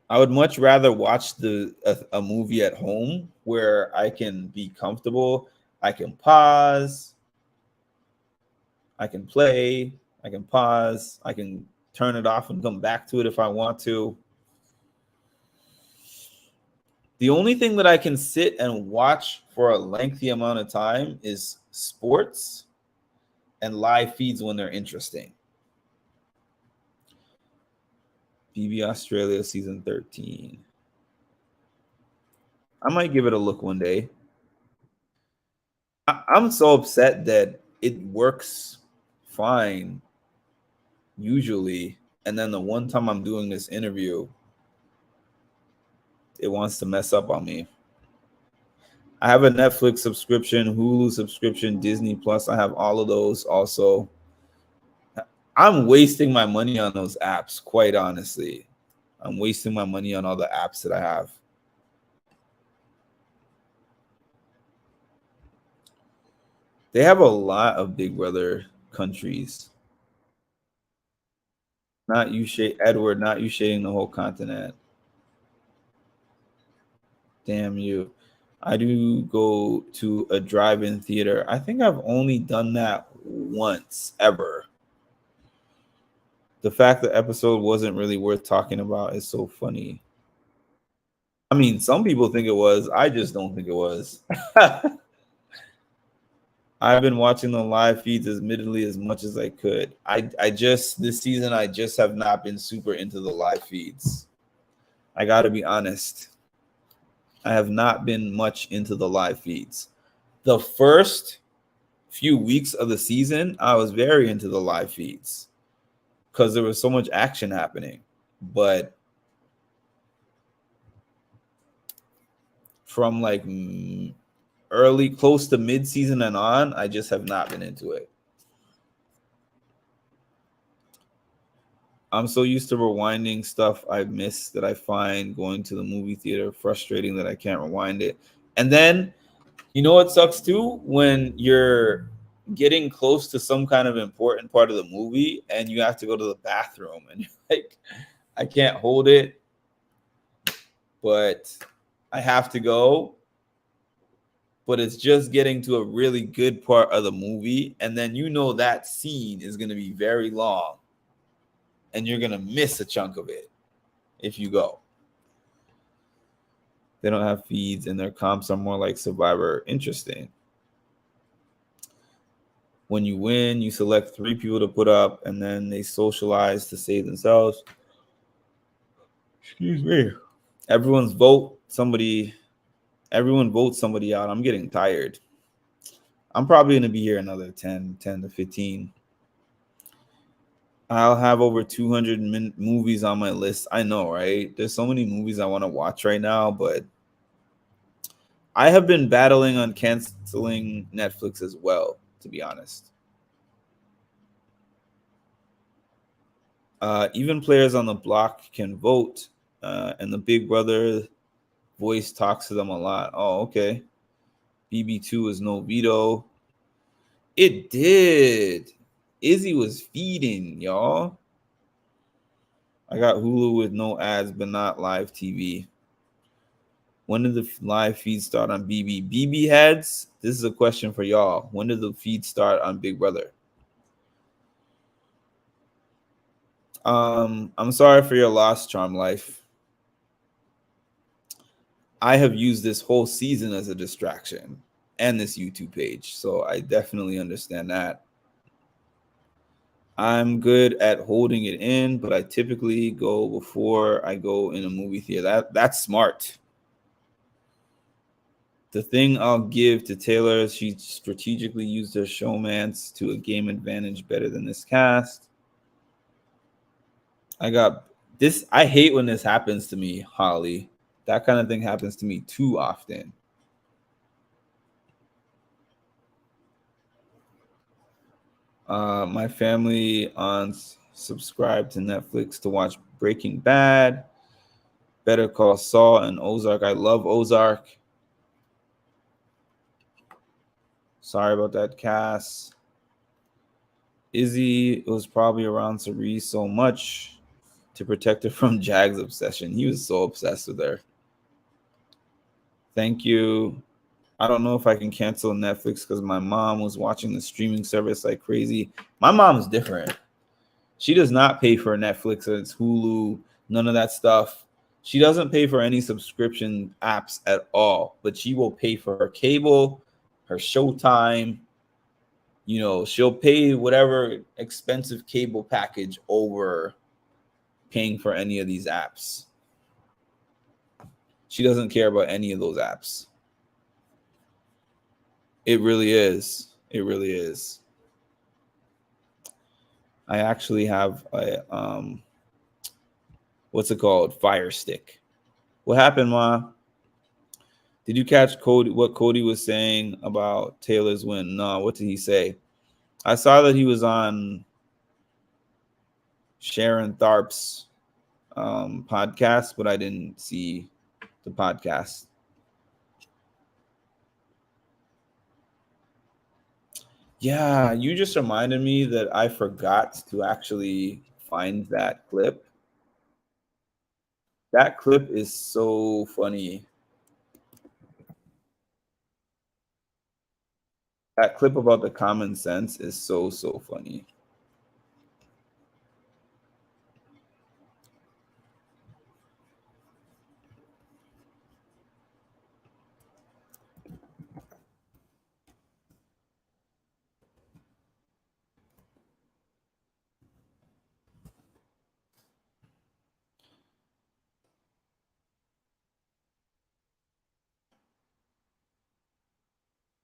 I would much rather watch a movie at home where I can be comfortable. I can pause. I can play. I can pause. I can turn it off and come back to it if I want to. The only thing that I can sit and watch for a lengthy amount of time is sports and live feeds when they're interesting. BB Australia season 13. I might give it a look one day. I'm so upset that it works fine usually, and then the one time I'm doing this interview, it wants to mess up on me. I have a Netflix subscription, Hulu subscription, Disney Plus. I have all of those also. I'm wasting my money on those apps, quite honestly. I'm wasting my money on all the apps that I have. They have a lot of Big Brother countries. Not you, Edward, not you shading the whole continent. Damn you. I do go to a drive-in theater. I think I've only done that once ever. The fact the episode wasn't really worth talking about is so funny. I mean, some people think it was. I just don't think it was. I've been watching the live feeds admittedly as much as I could. I just, this season, I just have not been super into the live feeds. I got to be honest. I have not been much into the live feeds. The first few weeks of the season, I was very into the live feeds because there was so much action happening. But from like early, close to mid-season and on, I just have not been into it. I'm so used to rewinding stuff I've missed that I find going to the movie theater frustrating that I can't rewind it. And then, you know what sucks too? When you're getting close to some kind of important part of the movie and you have to go to the bathroom and you're like, I can't hold it, but I have to go. But it's just getting to a really good part of the movie. And then you know that scene is going to be very long. And you're going to miss a chunk of it if you go. They don't have feeds and their comps are more like Survivor. Interesting. When you win, you select 3 people to put up and then they socialize to save themselves. Excuse me. Everyone votes somebody out. I'm getting tired. I'm probably going to be here another 10 to 15. I'll have over 200 movies on my list. I know, right? There's so many movies I want to watch right now, but I have been battling on canceling Netflix as well, to be honest. Even players on the block can vote, and the Big Brother voice talks to them a lot. Oh, okay. BB2 is no veto. It did. Izzy was feeding, y'all. I got Hulu with no ads, but not live TV. When did the live feed start on BB? BB heads, this is a question for y'all. When did the feed start on Big Brother? I'm sorry for your loss, Charm Life. I have used this whole season as a distraction and this YouTube page, so I definitely understand that. I'm good at holding it in, but I typically go before I go in a movie theater. That's smart. The thing I'll give to Taylor is she strategically used her showmance to a game advantage better than this cast. I got this. I hate when this happens to me, Holly. That kind of thing happens to me too often. My family subscribed to Netflix to watch Breaking Bad, Better Call Saul, and Ozark. I love Ozark. Sorry about that, Cass. Izzy was probably around Cerise so much to protect her from Jag's obsession. He was so obsessed with her. Thank you. I don't know if I can cancel Netflix because my mom was watching the streaming service like crazy. My mom's different. She does not pay for Netflix or it's Hulu, none of that stuff. She doesn't pay for any subscription apps at all, but she will pay for her cable, her Showtime, you know, she'll pay whatever expensive cable package over paying for any of these apps. She doesn't care about any of those apps. It really is. It really is. I actually have a what's it called? Fire Stick. What happened, Ma? Did you catch Cody? What Cody was saying about Taylor's win? No, what did he say? I saw that he was on Sharon Tharp's podcast, but I didn't see the podcast. Yeah, you just reminded me that I forgot to actually find that clip. That clip is so funny. That clip about the common sense is so funny.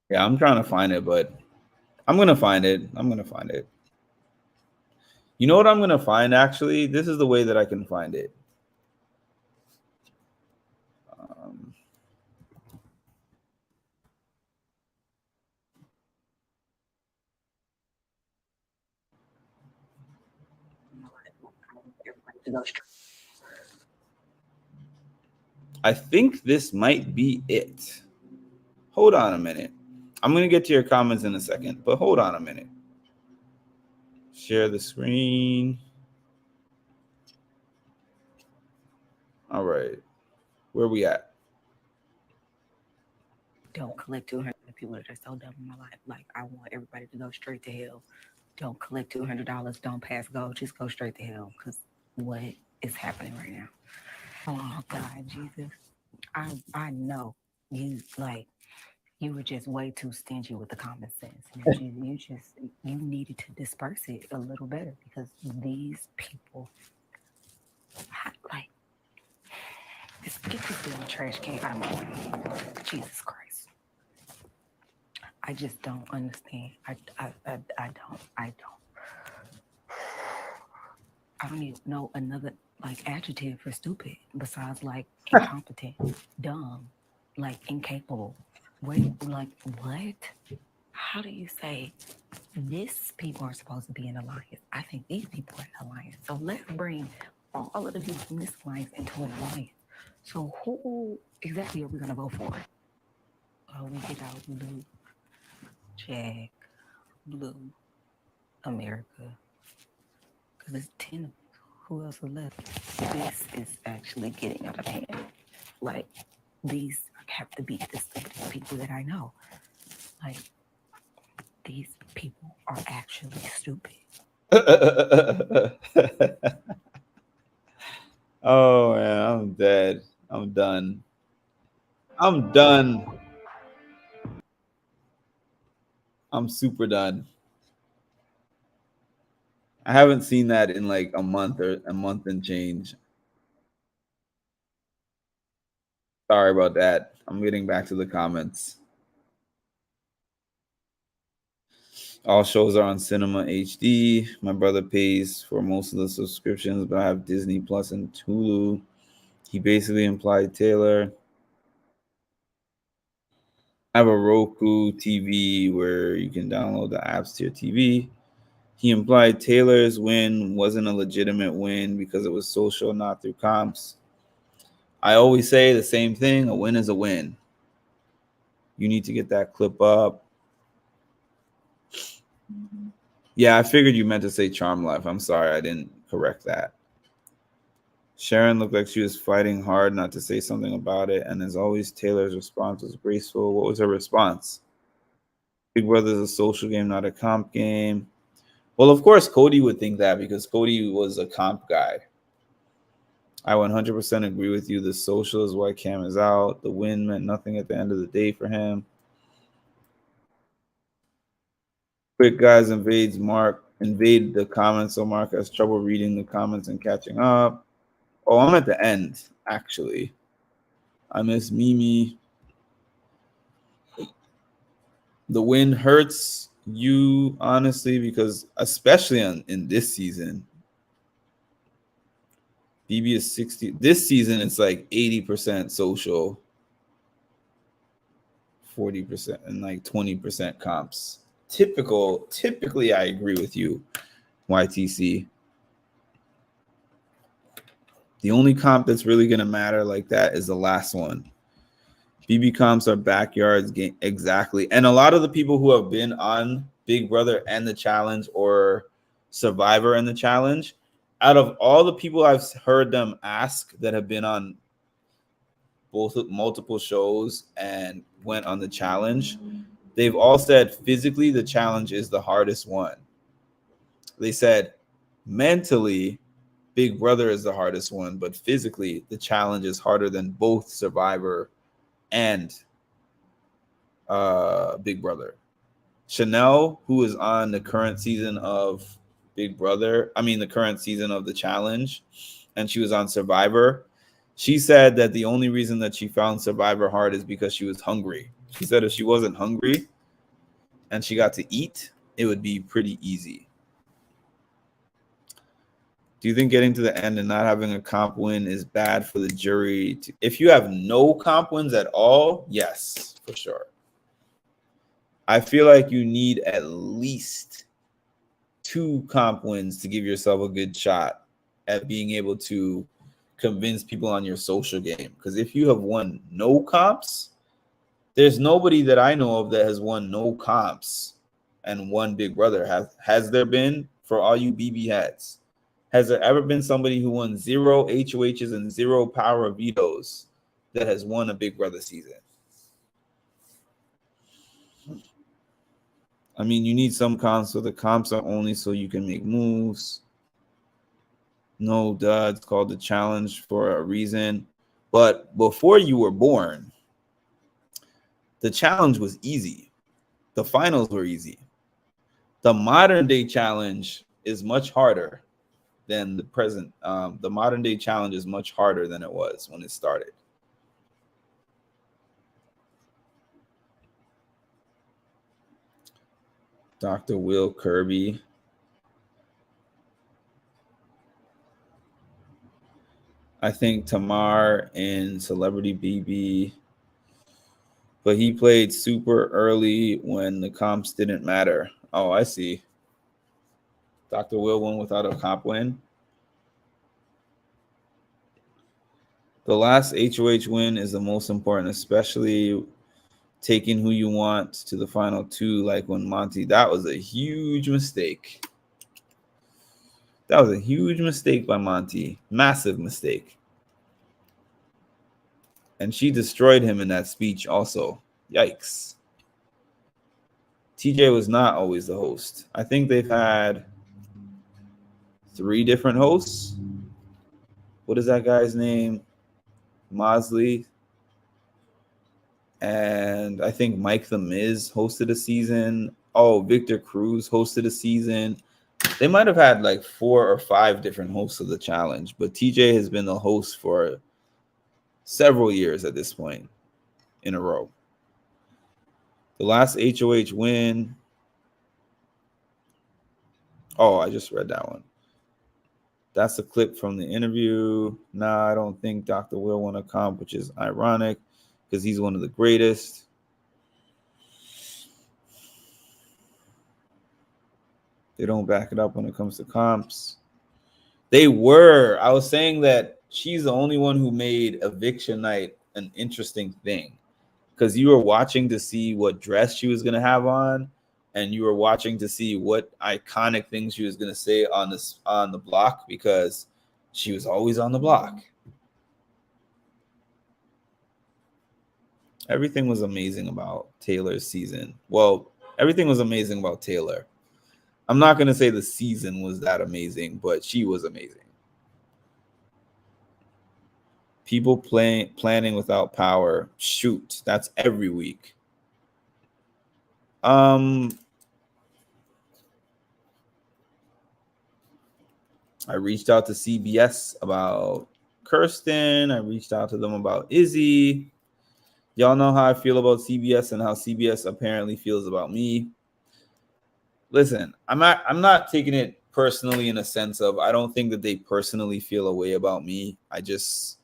Yeah, I'm trying to find it, but I'm gonna find it. I'm gonna find it. You know what I'm gonna find? Actually, this is the way that I can find it. I think this might be it. Hold on a minute. I'm gonna get to your comments in a second, but hold on a minute. Share the screen. All right. Where we at? Don't collect 200 people that are so dumb in my life. Like, I want everybody to go straight to hell. Don't collect $200. Don't pass go. Just go straight to hell. Because what is happening right now? Oh, God, Jesus. I know you, like, you were just way too stingy with the common sense. You needed to disperse it a little better, because these people, like, get this damn trash can out of my way. Jesus Christ. I just don't understand. I don't even know another, like, adjective for stupid besides, like, incompetent, dumb, like, incapable. Wait, like, what? How do you say this people are supposed to be in alliance? I think these people are in alliance. So let's bring all of the people from this alliance into an alliance. So who exactly are we gonna vote for? We get out blue, Jack, blue, America. Because it's 10 of us. Who else is left? This is actually getting out of hand. Like, these have to be the stupidest people that I know. Like, these people are actually stupid. Oh man, I'm dead. I'm done. I'm done. I'm super done. I haven't seen that in like a month and change. Sorry about that. I'm getting back to the comments. All shows are on Cinema HD. My brother pays for most of the subscriptions, but I have Disney Plus and Hulu. He basically implied Taylor. I have a Roku TV where you can download the apps to your TV. He implied Taylor's win wasn't a legitimate win because it was social, not through comps. I always say the same thing: a win is a win. You need to get that clip up. Yeah, I figured you meant to say Charm Life. I'm sorry, I didn't correct that. Sharon looked like she was fighting hard not to say something about it, and as always, Taylor's response was graceful. What was her response? Big Brother is a social game, not a comp game. Well, of course, Cody would think that because Cody was a comp guy. I 100% agree with you. The social is why Cam is out. The win meant nothing at the end of the day for him. Quick guys invade the comments, so Mark has trouble reading the comments and catching up. Oh, I'm at the end, actually. I miss Mimi. The win hurts you, honestly, because especially in this season, BB is 60. This season, it's like 80% social, 40%, and like 20% comps. Typically, I agree with you, YTC. The only comp that's really going to matter like that is the last one. BB comps are backyards game. Exactly. And a lot of the people who have been on Big Brother and the Challenge or Survivor and the Challenge, out of all the people I've heard them ask that have been on both multiple shows and went on the Challenge, they've all said physically the Challenge is the hardest one. They said mentally Big Brother is the hardest one, but physically the Challenge is harder than both Survivor and Big Brother. Chanel, who is on the current season of Big Brother, the current season of the Challenge, and she was on Survivor, she said that the only reason that she found Survivor hard is because she was hungry. She said if she wasn't hungry and she got to eat, it would be pretty easy. Do you think getting to the end and not having a comp win is bad for the jury? If you have no comp wins at all, yes, for sure. I feel like you need at least 2 comp wins to give yourself a good shot at being able to convince people on your social game. Because if you have won no comps, there's nobody that I know of that has won no comps and won Big Brother. Has there been, for all you BB heads? Has there ever been somebody who won 0 HOHs and 0 power vetoes that has won a Big Brother season? You need some comps, so the comps are only so you can make moves. No, duh, it's called the Challenge for a reason. But before you were born, the Challenge was easy. The finals were easy. The modern day Challenge is much harder than the present. The modern day Challenge is much harder than it was when it started. Dr. Will Kirby. I think Tamar in Celebrity BB, but he played super early when the comps didn't matter. Oh, I see. Dr. Will won without a comp win. The last HOH win is the most important, especially taking who you want to the final 2, like when Monty. That was a huge mistake. That was a huge mistake by Monty. Massive mistake. And she destroyed him in that speech also. Yikes. TJ was not always the host. I think they've had 3 different hosts. What is that guy's name? Mosley. And I think Mike the Miz hosted a season. Oh, Victor Cruz hosted a season. They might have had like 4 or 5 different hosts of the Challenge, but TJ has been the host for several years at this point in a row. The last HOH win. Oh, I just read that one. That's a clip from the interview. Nah, I don't think Dr. Will won a comp, which is ironic because he's one of the greatest. They don't back it up when it comes to comps. They were. I was saying that she's the only one who made eviction night an interesting thing because you were watching to see what dress she was going to have on, and you were watching to see what iconic things she was going to say on the block because she was always on the block. Everything was amazing about Taylor's season. Well, everything was amazing about Taylor. I'm not going to say the season was that amazing, but she was amazing. People planning without power. Shoot, that's every week. I reached out to CBS about Kirsten. I reached out to them about Izzy. Y'all know how I feel about CBS and how CBS apparently feels about me. Listen, I'm not taking it personally in a sense of I don't think that they personally feel a way about me. I just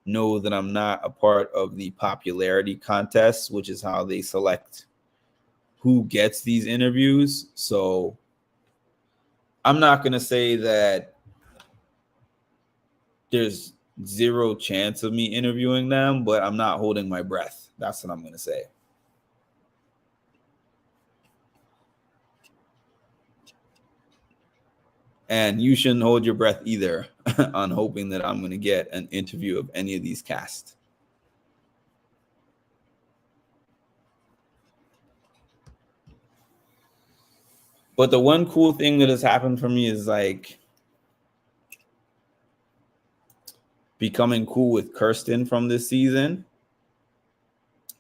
know that I'm not a part of the popularity contest, which is how they select who gets these interviews. So I'm not going to say that there's zero chance of me interviewing them, but I'm not holding my breath. That's what I'm going to say. And you shouldn't hold your breath either on hoping that I'm going to get an interview of any of these cast. But the one cool thing that has happened for me is like becoming cool with Kirsten from this season.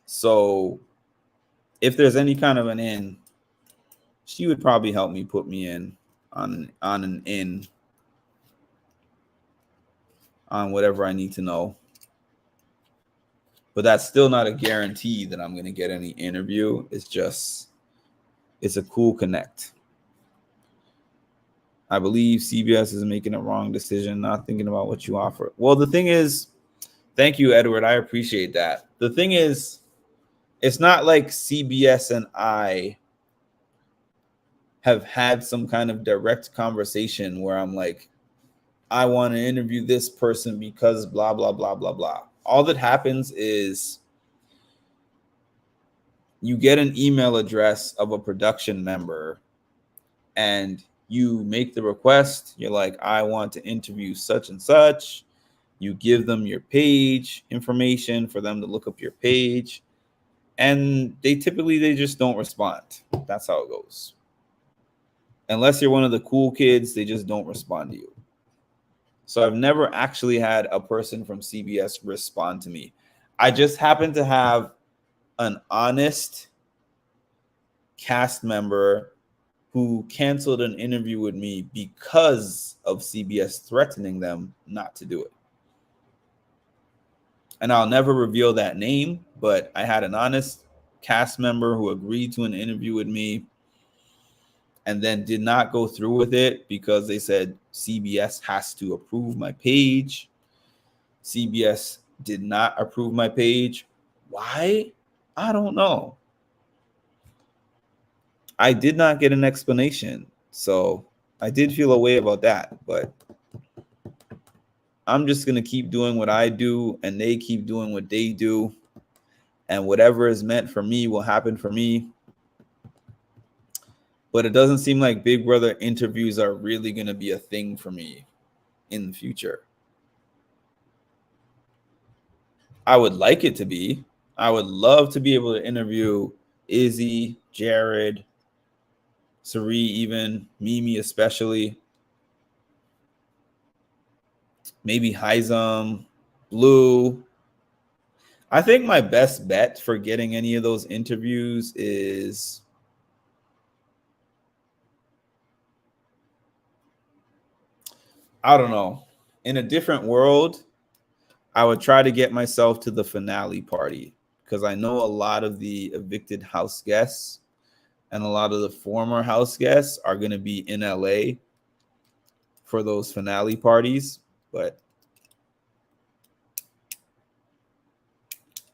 So if there's any kind of an in, she would probably help me put me in on an in on whatever I need to know. But that's still not a guarantee that I'm going to get any interview. It's a cool connect. I believe CBS is making a wrong decision, not thinking about what you offer. Well, the thing is, thank you, Edward. I appreciate that. The thing is, it's not like CBS and I have had some kind of direct conversation where I'm like, I want to interview this person because blah, blah, blah, blah, blah. All that happens is you get an email address of a production member and you make the request. You're like, I want to interview such and such. You give them your page information for them to look up your page. And they just don't respond. That's how it goes. Unless you're one of the cool kids, they just don't respond to you. So I've never actually had a person from CBS respond to me. I just happen to have an honest cast member who canceled an interview with me because of CBS threatening them not to do it. And I'll never reveal that name, but I had an honest cast member who agreed to an interview with me and then did not go through with it because they said CBS has to approve my page. CBS did not approve my page. Why? I don't know. I did not get an explanation. So I did feel a way about that, but I'm just going to keep doing what I do and they keep doing what they do. And whatever is meant for me will happen for me. But it doesn't seem like Big Brother interviews are really going to be a thing for me in the future. I would like it to be. I would love to be able to interview Izzy, Jared, Sari, even Mimi, especially. Maybe Heizem, Blue. I think my best bet for getting any of those interviews is I don't know. In a different world, I would try to get myself to the finale party because I know a lot of the evicted house guests and a lot of the former house guests are going to be in LA for those finale parties. But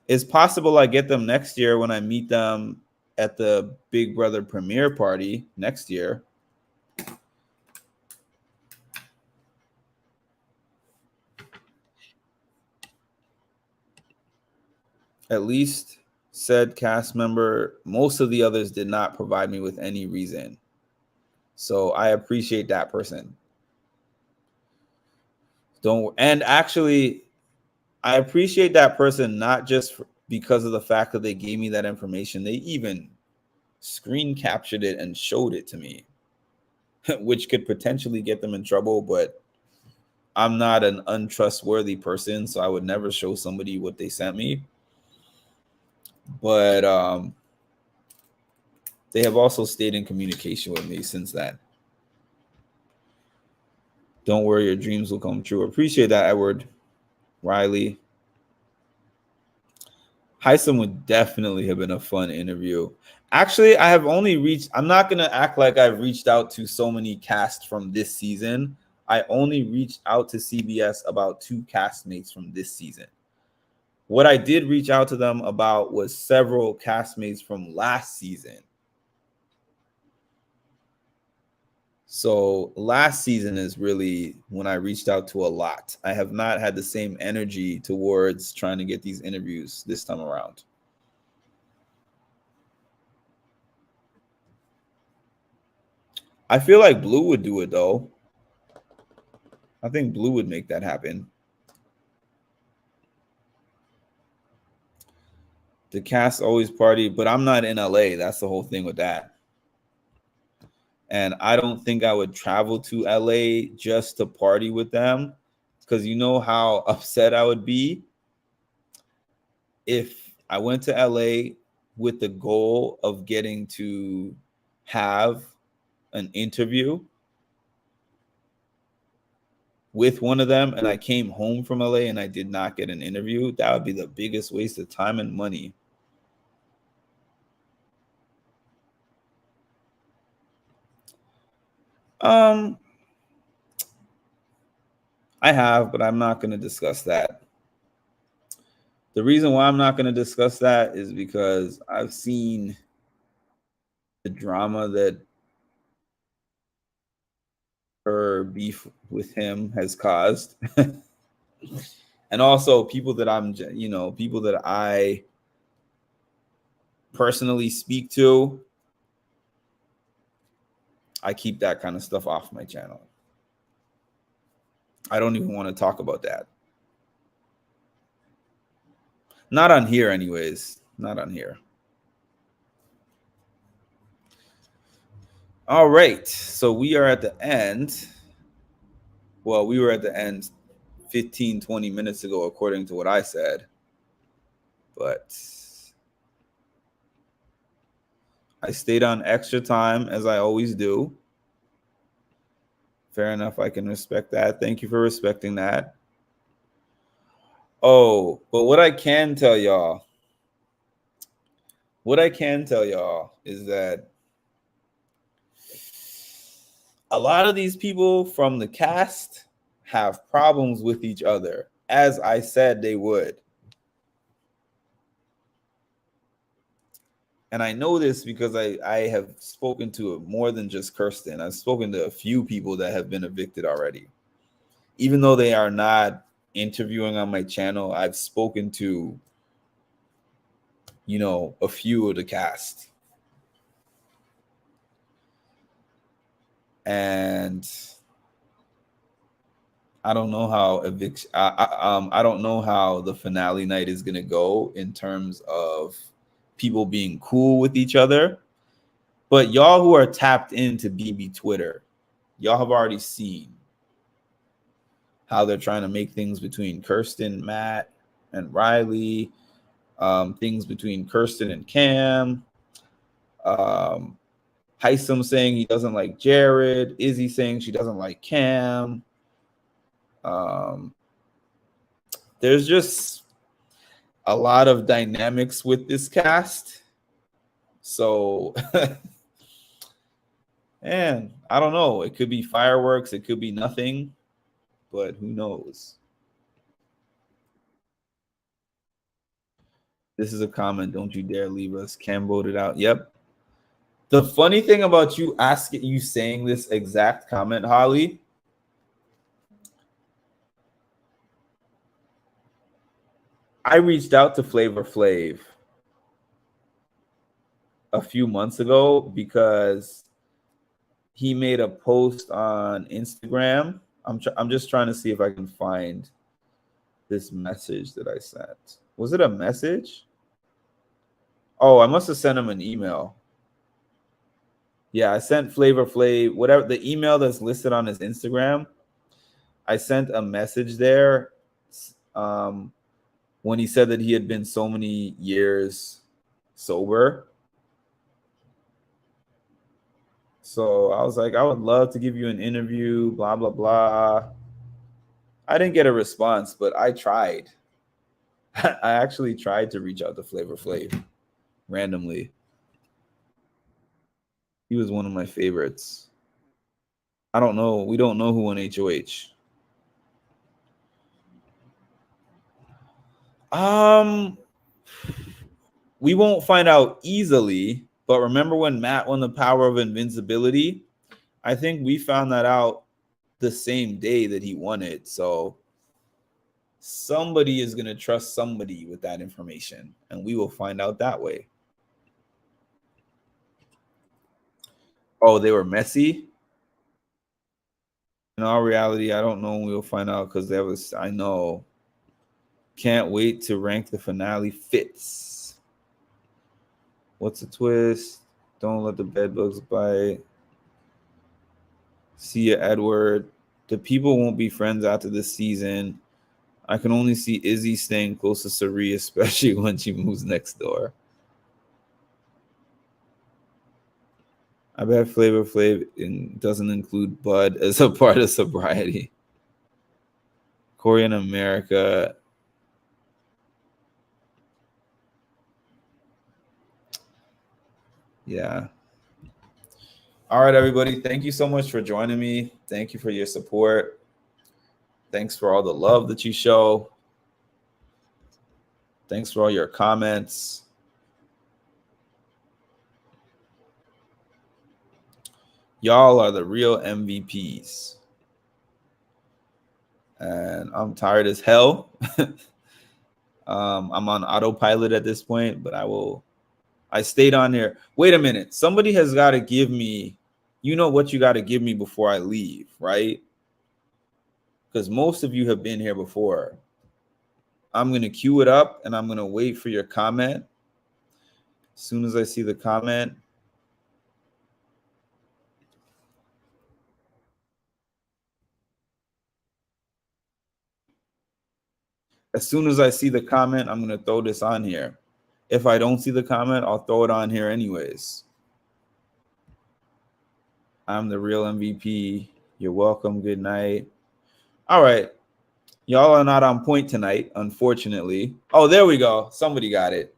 it's possible I get them next year when I meet them at the Big Brother premiere party next year. At least said cast member, most of the others did not provide me with any reason. So I appreciate that person. And actually, I appreciate that person not just because of the fact that they gave me that information. They even screen captured it and showed it to me, which could potentially get them in trouble. But I'm not an untrustworthy person, so I would never show somebody what they sent me. But they have also stayed in communication with me since then. Don't worry, your dreams will come true. Appreciate that, Edward. Riley. Heisem would definitely have been a fun interview. Actually, I'm not going to act like I've reached out to so many casts from this season. I only reached out to CBS about 2 castmates from this season. What I did reach out to them about was several castmates from last season. So last season is really when I reached out to a lot. I have not had the same energy towards trying to get these interviews this time around. I feel like Blue would do it, though. I think Blue would make that happen. The cast always party, but I'm not in LA. That's the whole thing with that. And I don't think I would travel to LA just to party with them, because you know how upset I would be if I went to LA with the goal of getting to have an interview with one of them and I came home from LA and I did not get an interview. That would be the biggest waste of time and money. I have, but I'm not going to discuss that. The reason why I'm not going to discuss that is because I've seen the drama that her beef with him has caused. And also people that people that I personally speak to, I keep that kind of stuff off my channel. I don't even want to talk about that. Not on here anyways. Not on here. All right. So we are at the end. Well, we were at the end 15, 20 minutes ago, according to what I said. But I stayed on extra time, as I always do. Fair enough. I can respect that. Thank you for respecting that. Oh, but what I can tell y'all is that a lot of these people from the cast have problems with each other, as I said they would. And I know this because I have spoken to more than just Kirsten. I've spoken to a few people that have been evicted already. Even though they are not interviewing on my channel, I've spoken to, a few of the cast. And I don't know how I don't know how the finale night is gonna go in terms of people being cool with each other. But y'all who are tapped into BB Twitter, y'all have already seen how they're trying to make things between Kirsten, Matt, and Riley, things between Kirsten and Cam, Heisem saying he doesn't like Jared, Izzy saying she doesn't like Cam. There's just a lot of dynamics with this cast. So, and I don't know. It could be fireworks. It could be nothing. But who knows? This is a comment. Don't you dare leave us. Cam voted out. Yep. The funny thing about you saying this exact comment, Holly, I reached out to Flavor Flav a few months ago because he made a post on Instagram. I'm just trying to see if I can find this message that I sent. Was it a message? Oh, I must have sent him an email. Yeah, I sent Flavor Flav, whatever the email that's listed on his Instagram. I sent a message there when he said that he had been so many years sober. So I was like, I would love to give you an interview, blah, blah, blah. I didn't get a response, but I tried. I actually tried to reach out to Flavor Flav randomly. He was one of my favorites. I don't know. We don't know who won HOH. We won't find out easily, but remember when Matt won the power of invincibility? I think we found that out the same day that he won it. So somebody is going to trust somebody with that information, and we will find out that way. Oh, they were messy? In all reality, I don't know when we'll find out, because there was, I know. Can't wait to rank the finale. Fits. What's the twist? Don't let the bed bugs bite. See ya, Edward. The people won't be friends after this season. I can only see Izzy staying close to Sari, especially when she moves next door. I bet Flavor Flav doesn't include Bud as a part of sobriety. Corey in America. Yeah. All right, everybody. Thank you so much for joining me. Thank you for your support. Thanks for all the love that you show. Thanks for all your comments. Y'all are the real MVPs. And I'm tired as hell. I'm on autopilot at this point, but I stayed on here. Wait a minute. Somebody has got to give me, you know what you got to give me before I leave, right? Because most of you have been here before. I'm going to queue it up, and I'm going to wait for your comment. As soon as I see the comment. As soon as I see the comment, I'm going to throw this on here. If I don't see the comment, I'll throw it on here anyways. I'm the real MVP. You're welcome. Good night. All right. Y'all are not on point tonight, unfortunately. Oh, there we go. Somebody got it.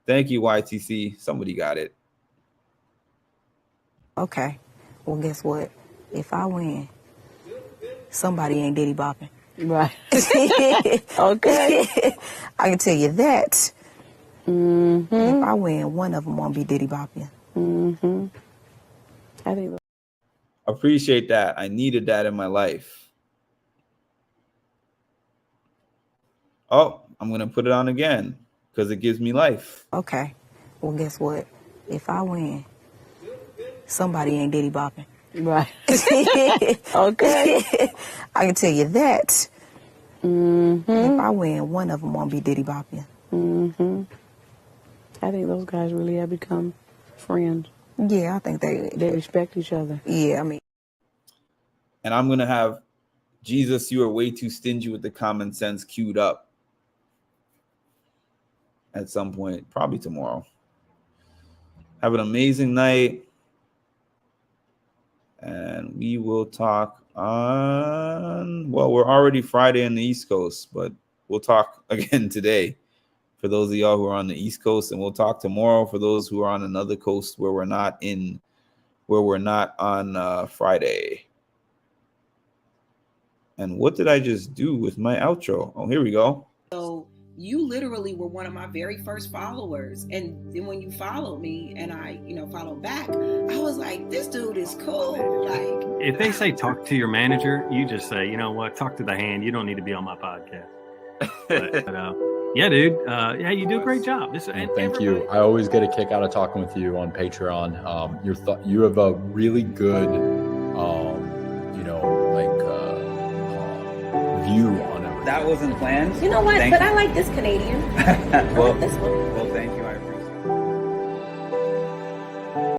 Thank you, YTC. Somebody got it. Okay. Well, guess what? If I win, somebody ain't Diddy bopping. Right. Okay. I can tell you that. Mm-hmm. If I win, one of them won't be Diddy bopping. Mm-hmm. I think. Appreciate that. I needed that in my life. Oh, I'm going to put it on again because it gives me life. Okay. Well, guess what? If I win, somebody ain't Diddy bopping. Right. Okay. I can tell you that. Mm-hmm. If I win, one of them won't be Diddy bopping. Mm-hmm. I think those guys really have become friends. Yeah, I think they respect each other. Yeah, I mean. And I'm going to have Jesus, you are way too stingy with the common sense queued up at some point, probably tomorrow. Have an amazing night. And we will talk on, well, we're already Friday on the East Coast, but we'll talk again today for those of y'all who are on the East Coast, and we'll talk tomorrow for those who are on another coast where we're not on Friday. And what did I just do with my outro? Oh, here we go. So you literally were one of my very first followers. And then when you followed me and I, followed back, I was like, this dude is cool. Like, if they say talk to your manager, you just say, you know what, talk to the hand. You don't need to be on my podcast. But yeah, dude. Yeah, you do a great job. Thank you. I always get a kick out of talking with you on Patreon. You have a really good, view on everything. That wasn't planned. You know what? But I like this Canadian. I like this one.